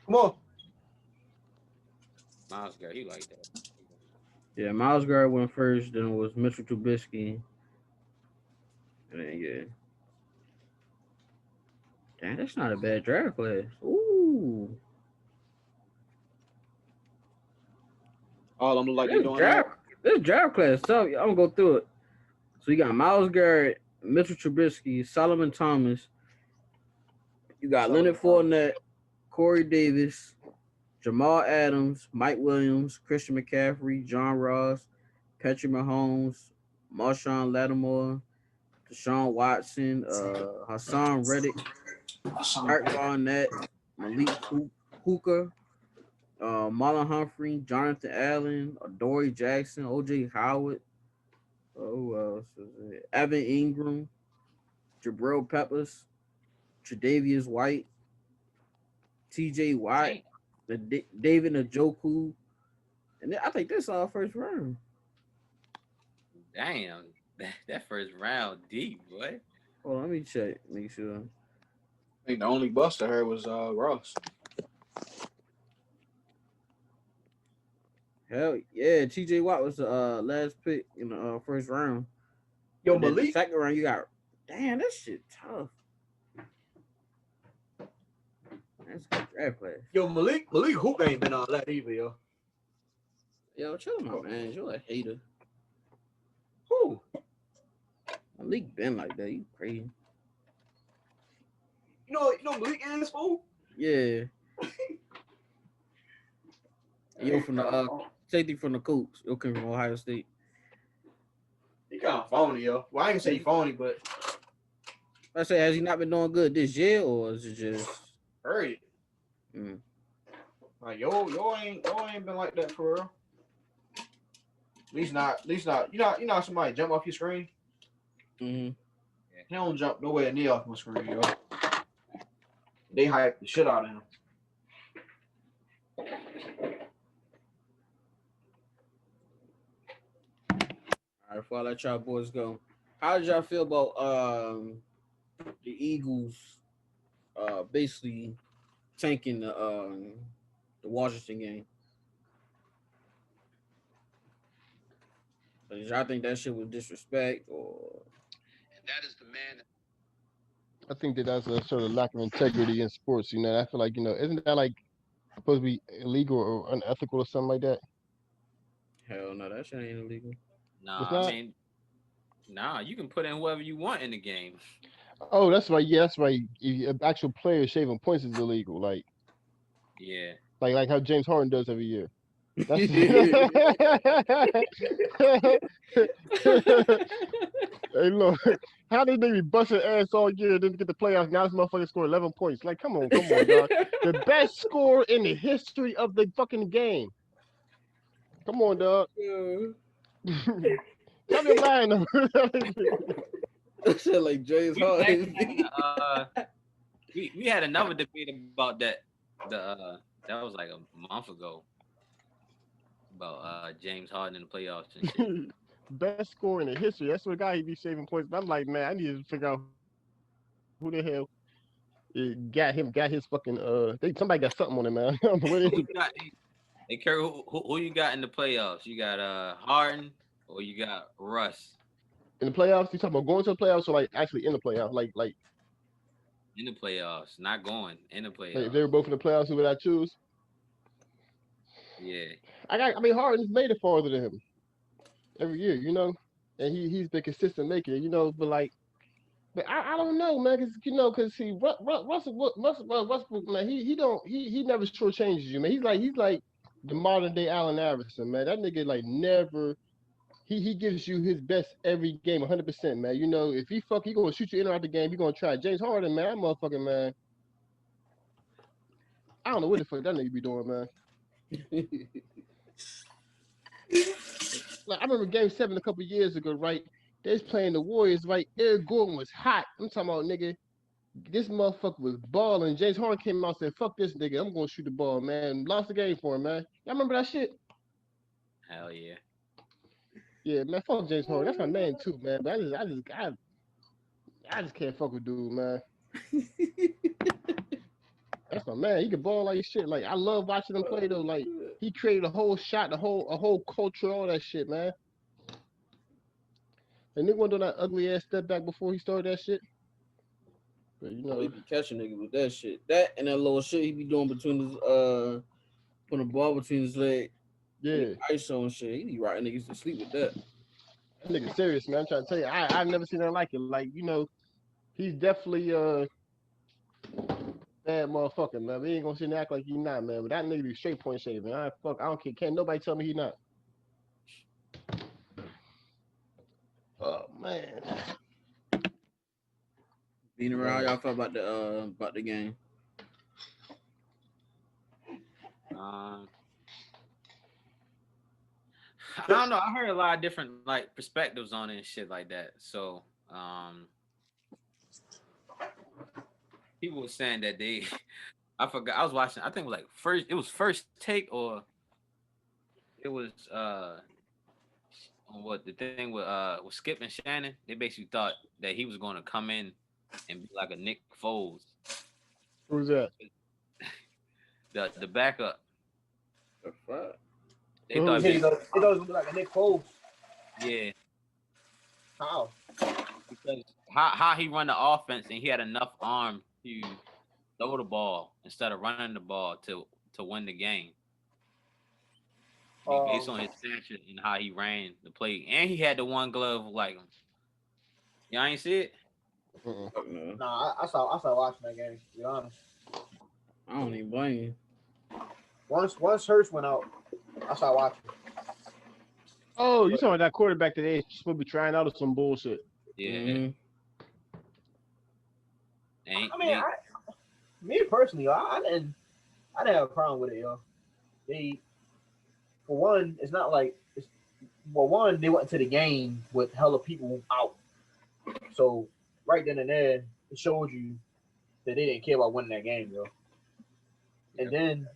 Come on. Miles Garrett, he like that. Yeah, Miles Garrett went first, then it was Mitchell Trubisky. And then, yeah. Damn, that's not a bad draft class. Ooh. All of them look like they're This doing draft class tough. I'm gonna go through it. So you got Miles Garrett, Mitchell Trubisky, Solomon Thomas. You got Leonard Fournette, Corey Davis, Jamal Adams, Mike Williams, Christian McCaffrey, John Ross, Patrick Mahomes, Marshawn Lattimore, Deshaun Watson, Hassan Reddick, Art Barnett, Malik Hooker, Marlon Humphrey, Jonathan Allen, Adoree Jackson, OJ Howard. Who else is it? Evan Ingram, Jabril Peppers, Tre'Davious White, TJ Watt, David Njoku. And I think this all first round. Damn, that first round deep, boy. Hold on, let me check. Make sure. I think the only bust I heard was Ross. Hell yeah, TJ Watt was the last pick in the first round. Yo, And then the Malik. second round, you got. Damn, that shit tough. That's a good draft class. Yo, Malik Hoop ain't been all that either, yo. Yo, chill out, man. You're a hater. Who? Malik been like that. You crazy. You know Malik is fool? Yeah. Yo, from the safety from the Colts. Yo, came from Ohio State. He kind of phony, yo. Well, I ain't gonna say he phony, but I say, has he not been doing good this year, or is it just? heard it. Mm. Like yo ain't been like that for real. At least not. You know somebody jump off your screen. Mm-hmm. He don't jump nowhere near off my screen, yo. They hype the shit out of him. All right, before I let y'all boys go, how did y'all feel about the Eagles basically tanking the Washington game? So did y'all think that shit was disrespect, or? And that is the man. I think that's a sort of lack of integrity in sports. You know, I feel like, isn't that like supposed to be illegal or unethical or something like that? Hell no, that shit ain't illegal. Nah, I mean, you can put in whoever you want in the game. Oh, that's right. Yeah, that's right. Actual players shaving points is illegal. Like, Yeah. like how James Harden does every year. That's Hey, look, how did they be busting ass all year, didn't get the playoffs? Now this motherfucker scored 11 points. Like, come on, dog. The best score in the history of the fucking game. Come on, dog. Tell me lying. That shit like James Harden. We had another debate about that. That was like a month ago. about James Harden in the playoffs and shit. Best score in the history. That's what guy he be shaving points. But I'm like, man, I need to figure out who the hell got his fucking somebody got something on him, man. What is Who it? you got? Hey, Kerry, who you got in the playoffs? You got Harden or you got Russ In the playoffs? You talking about going to the playoffs or like actually in the playoffs? Like in the playoffs? Not going in the if playoffs. they were both in the playoffs, who would I choose? Yeah. I mean Harden's made it farther than him every year, you know? And he's been consistent making it, you know, but I don't know, man, because see, Westbrook, man, he never shortchanges you, man. He's like the modern day Allen Iverson, man. That nigga like never. He gives you his best every game, 100%, man. You know, if he gonna shoot you in or out the game, he gonna try. James Harden, man, that motherfucking man. I don't know what the fuck that nigga be doing, man. Like I remember Game 7 a couple years ago, right? They was playing the Warriors, right? Eric Gordon was hot. I'm talking about, nigga. This motherfucker was balling. James Harden came out and said, "Fuck this nigga. I'm gonna shoot the ball, man." Lost the game for him, man. Y'all remember that shit? Hell yeah. Yeah, man. Fuck James Harden. That's my man too, man. But I just can't fuck with dude, man. That's my man. He can ball like shit. Like I love watching him play though. Like he created a whole shot, a whole culture, all that shit, man. And nigga went on that ugly ass step back before he started that shit. But you know, He be catching niggas with that shit. That and that little shit he be doing between his putting the ball between his leg. yeah, Ice on shit. He be riding niggas to sleep with that. that nigga serious, man. I'm trying to tell you, I've never seen nothing like it. Like you know, he's definitely bad motherfucker, man. We ain't gonna sit and act like he not, man. But that nigga be straight point shaving. I don't care. Can't nobody tell me he not. Oh man. Being around, how y'all felt about the game? I don't know. I heard a lot of different like perspectives on it and shit like that. So people were saying that I forgot. I was watching. I think it was like first take or it was on what the thing with Skip and Shannon. They basically thought that he was going to come in and be like a Nick Foles. Who's that? The backup. The fuck? They thought He thought it was gonna be like a Nick Foles. yeah. How? Because how he run the offense and he had enough arm to throw the ball instead of running the ball to win the game. Based on his stature and how he ran the play. And he had the one glove like y'all ain't see it? Fuck no. Nah, I saw watching that game, to be honest. I don't even blame you. Once Hurst went out, I started watching. Oh, you talking about that quarterback that they supposed to be trying out or some bullshit? Yeah. Mm-hmm. I mean, me personally, I didn't have a problem with it, yo. They, for one, it's not like they went into the game with hella people out. So right then and there, it showed you that they didn't care about winning that game, yo. And then,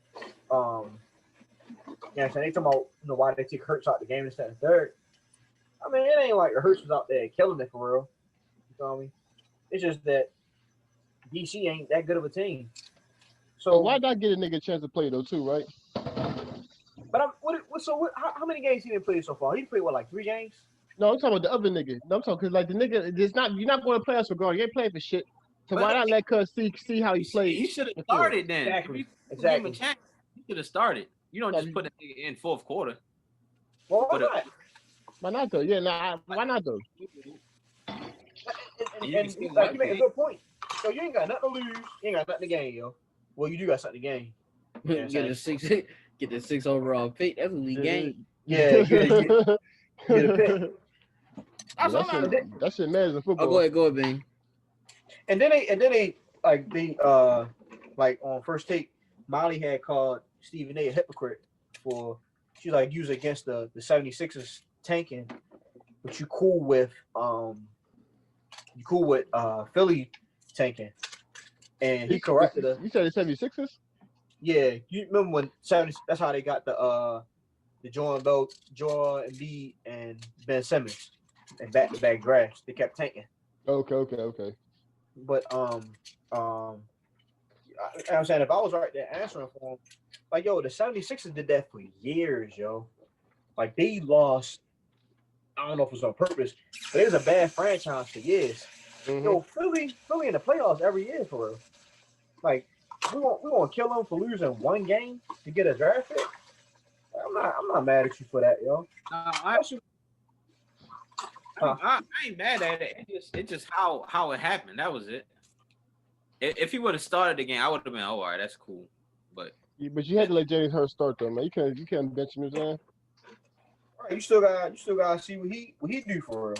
yeah, so they talking about why they took Hurts out the game instead of third. I mean, it ain't like Hurts was out there killing it for real. You feel me? It's just that DC ain't that good of a team. So why not get a nigga a chance to play though too, right? But how many games he didn't play so far? He played like 3 games? No, I'm talking about the other nigga. No, I'm talking because like the nigga, you're not going to playoffs regardless. You ain't playing for shit. So why not let Cuz see how he plays? He should have started then. Exactly. Give him a chance. He should have started. You don't just put a nigga in fourth quarter. Well, why not? Why not though? Yeah, why not though? And like you make a good point. So you ain't got nothing to lose. You ain't got nothing to gain, yo. Well, you do got something to gain. Get the 6 overall pick. That's what we gained. Yeah, get a pick. That shit matters in football. Oh, go ahead, Bing. And then they like on first take, Molly had called Stephen A. hypocrite for she's like you was against the 76ers tanking, but you cool with Philly tanking. And he corrected her. You said the 76ers? Yeah, you remember when 70? That's how they got the the Joel Embiid, and Ben Simmons, and back-to-back drafts. They kept tanking. Okay. But I'm saying if I was right there answering for him, like yo, the 76ers did that for years, yo. Like they lost. I don't know if it was on purpose, but it was a bad franchise for years. Yo, Philly in the playoffs every year for real. Like we want to kill them for losing one game to get a draft pick. I'm not mad at you for that, yo. I ain't mad at it. It's just how it happened. That was it. If he would have started the game, I would have been all right. That's cool. But you had to let Jalen Hurts start though, man. You can't bench him, man. All right, you still gotta see what he do for real.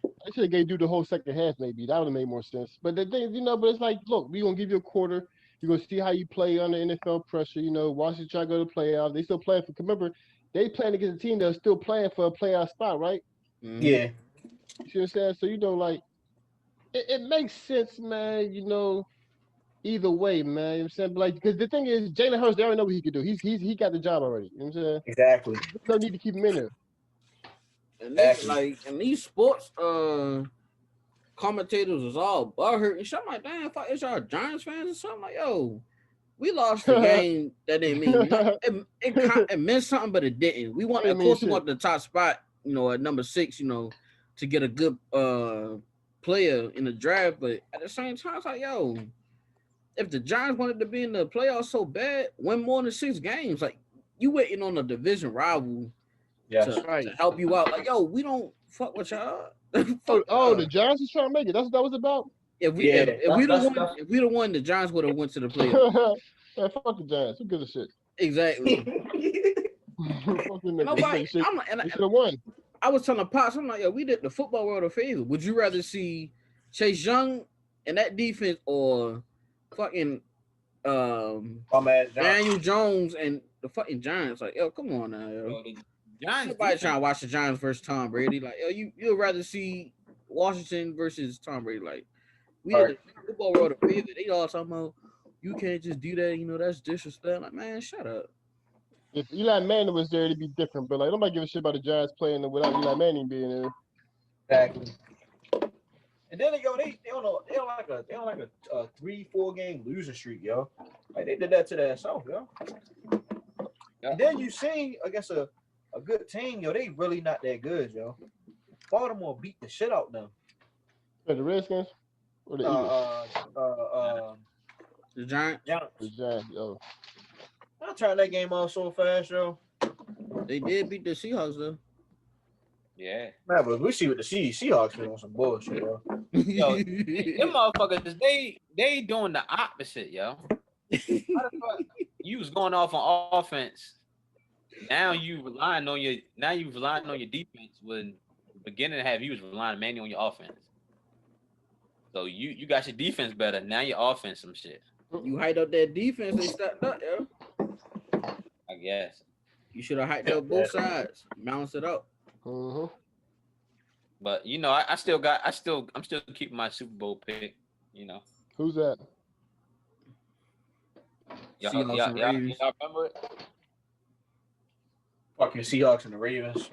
I should have gave you the whole second half, maybe. That would have made more sense. But the thing, but it's like, look, we're gonna give you a quarter. You're gonna see how you play under NFL pressure. Washington try to go to the playoffs. They still playing for. Remember, they playing against a team that's still playing for a playoff spot, right? Mm-hmm. Yeah. You see what I'm saying? So like, it makes sense, man. Either way, man. You know what I'm saying? But like, because the thing is, Jalen Hurts, they already know what he can do. He got the job already. You know what I'm saying? Exactly. There's no need to keep him in there. And these sports commentators was all butthurt and shit. I'm like, damn, fuck, is y'all Giants fans or something? Like, yo, we lost the game. That didn't mean it meant something, but it didn't. We want, of course, we want the top spot, at number 6, to get a good player in the draft. But at the same time, it's like, yo, if the Giants wanted to be in the playoffs so bad, win more than 6 games, like you waiting on a division rival. Yeah, to help you out. Like, yo, we don't fuck with y'all. The Giants is trying to make it. That's what that was about. If we the one, the Giants would have went to the playoffs. Man, fuck the Giants. Who gives a shit? Exactly. Nobody should have won. I was telling Pops, I'm like, yo, we did the football world a favor. Would you rather see Chase Young in that defense or fucking Daniel Jones and the fucking Giants? Like, yo, come on now, yo. Nobody trying to watch the Giants versus Tom Brady. Like, yo, you'd rather see Washington versus Tom Brady. Like, we did the football world a favor. They all talking about you can't just do that. That's disrespect. Like, man, shut up. If Eli Manning was there, it'd be different. But like, nobody give a shit about the Giants playing without Eli Manning being there. Exactly. And then they on like a 3-4 game losing streak, yo. Like they did that to themselves, yo. Yeah. And then you see against a good team, yo. They really not that good, yo. Baltimore beat the shit out of them. The Redskins or the Eagles? The Giants. The Giants, yo. I turned that game off so fast, yo. They did beat the Seahawks, though. Yeah. Man, but we see what the Seahawks doing some bullshit, yo. Yo, them motherfuckers, they doing the opposite, yo. How the fuck you was going off on offense? Now you relying on your defense when beginning to have you was relying mainly on your offense. So you got your defense better. Now your offense some shit. You hyped up that defense, they stepped up, yo. I guess. You should have hyped up both sides. Balance it up. Mm-hmm. But I'm still keeping my Super Bowl pick, Who's that? Y'all remember it? Fucking Seahawks and the Ravens.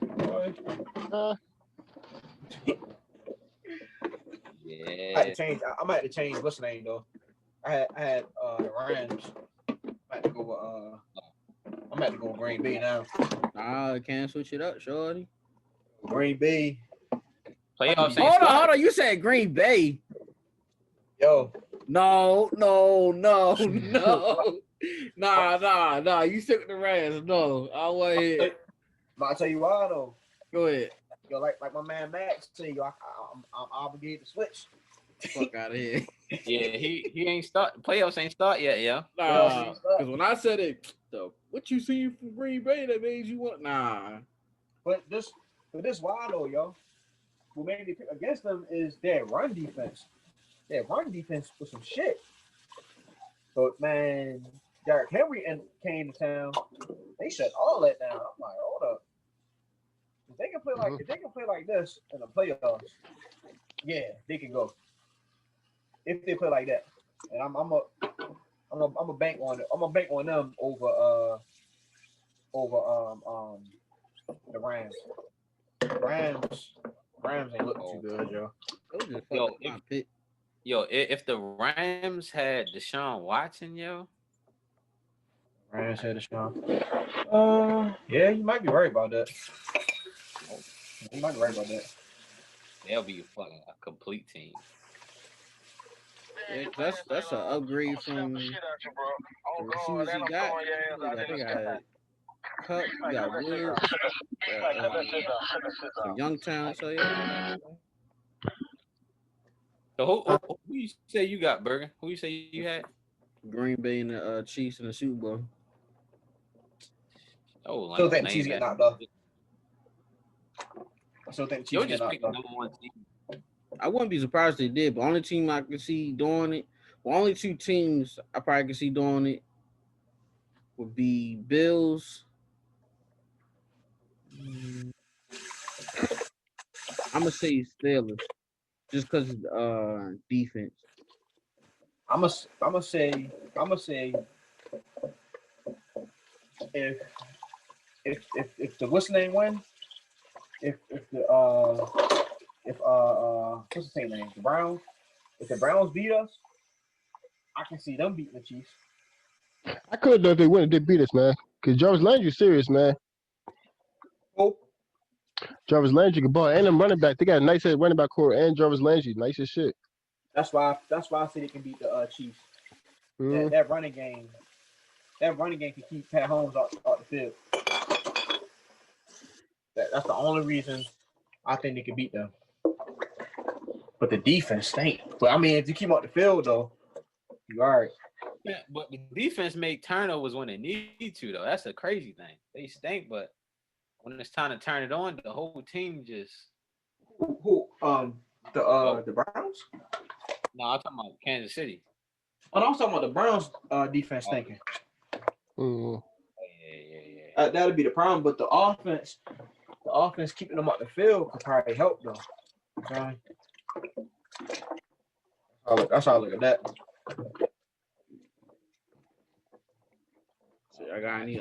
Yeah. I might have to change what's the name though. I had the Rams. I had to go I'm about to go Green Bay now. Nah, I can't switch it up, shorty. Green Bay. Playoffs. Hold on. You said Green Bay. Yo. No. Nah. You stick with the Rams. No, I'll wait. I'll tell you why though. Go ahead. Yo, like my man Max said, yo, I'm obligated to switch. Fuck out of here. Yeah, he ain't start. Playoffs ain't start yet, yo. Nah, because when I said it, what you see from Green Bay that made you want? Nah. But this why though, yo. What made me pick against them is their run defense. Their run defense was some shit. So man, Derrick Henry came to town. They shut all that down. I'm like, hold up. If they can play like this in the playoffs, yeah, they can go. If they play like that, and I'm a bank on it. I'm a bank on them over The Rams. Rams ain't looking too good, yo. If the Rams had Deshaun Watson, Rams had Deshaun. Yeah, you might be right about that. You might be right about that. they'll be a complete team. Yeah, that's an upgrade from the receivers he got. They got Cup, you got Woods, some young talent. So yeah. So who you say you got, Burgg? Who you say you had? Green Bay and the Chiefs in the Super Bowl. Oh, Still think the Chiefs get knocked off. I still think the Chiefs get knocked off. I wouldn't be surprised if they did, but only team I could see doing it, well, only two teams I probably could see doing it would be Bills. I'm gonna say Steelers, just because defense. I'm gonna say if the what's name win, if the what's the team name? The Browns. If the Browns beat us, I can see them beating the Chiefs. I could though if they win and they beat us, man. Cause Jarvis Landry's serious, man. Oh. Jarvis Landry can ball and them running back. They got a nice head running back core and Jarvis Landry, nice as shit. That's why I say they can beat the Chiefs. Mm-hmm. That running game can keep Pat Holmes out the field. That's the only reason I think they can beat them. But the defense stink. But I mean, if you keep out the field though, you all right. Yeah, but the defense make turnovers when they need to though. That's a crazy thing. They stink, but when it's time to turn it on, the whole team just the Browns? No, I'm talking about Kansas City. Oh, no, I'm talking about the Browns defense thinking. Mm. Yeah. That'll be the problem, but the offense keeping them out the field could probably help though. Okay. That's how I look at that. So I got any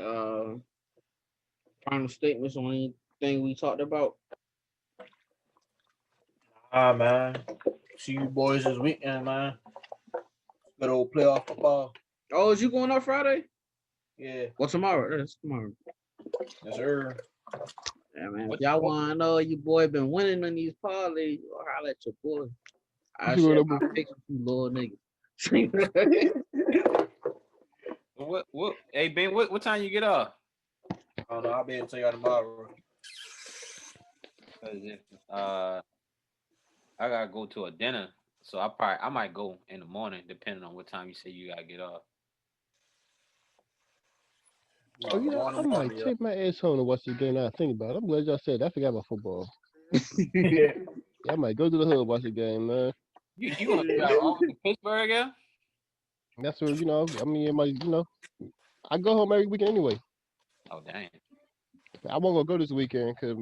final statements on anything we talked about? Man. See you boys this weekend, man. Good old playoff football. Oh, is you going up Friday? Yeah. Well, tomorrow. That's tomorrow. Yes, sir. Yeah, man. If y'all want to know your boy been winning in these parlays, or holla at your boy. I share my picks with you little niggas. What? Hey, Ben, what time you get off? I don't know. I'll be able to tell y'all tomorrow. I gotta go to a dinner, so I might go in the morning, depending on what time you say you gotta get off. Oh yeah, I might take my ass home and watch the game. Now I think about it. I'm glad y'all said that. I forgot about football. Yeah, I might go to the hood watch the game, man. You want to drive over to Pittsburgh, yeah? That's what I mean, I go home every weekend anyway. Oh dang. I won't go this weekend because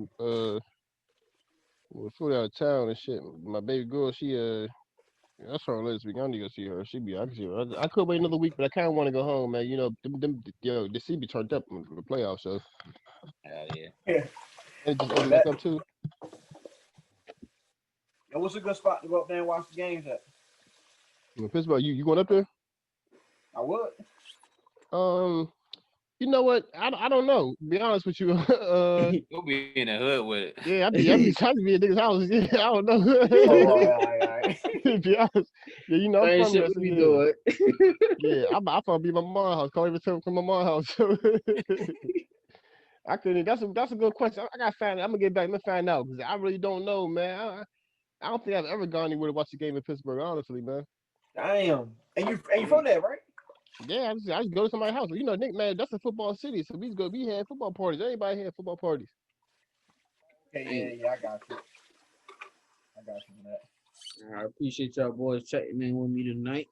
we're fully out of town and shit. My baby girl, that's her this week. I need to go see her. I can see her. I could wait another week, but I kind of want to go home, man. The sea be turned up in the playoffs, so. Hell yeah. And just open back up too. And what's a good spot to go up there and watch the games at? In Pittsburgh, you going up there? I would. You know what? I don't know. To be honest with you. You'll be in the hood with it. Yeah, I be trying to be in niggas' house. Yeah, I don't know. All right. To be honest, yeah, I'm from shit we do it. Yeah, I'm from be my mom's house. Call every time from my mom's house. I couldn't. That's a good question. I gotta find. I'm gonna get back. I'm gonna find out because I really don't know, man. I don't think I've ever gone anywhere to watch a game in Pittsburgh. Honestly, man. Damn. And you from there, right? Yeah, I just go to somebody's house. Nick, man, that's a football city, so we had football parties. Everybody had football parties. Okay, yeah, I got you. For that. I appreciate y'all boys checking in with me tonight.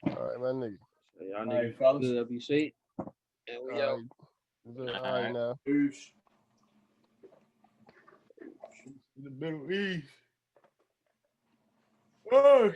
All right, my nigga. So y'all niggas good, be safe. And we out. All right now. Peace. In the Middle East. Oh.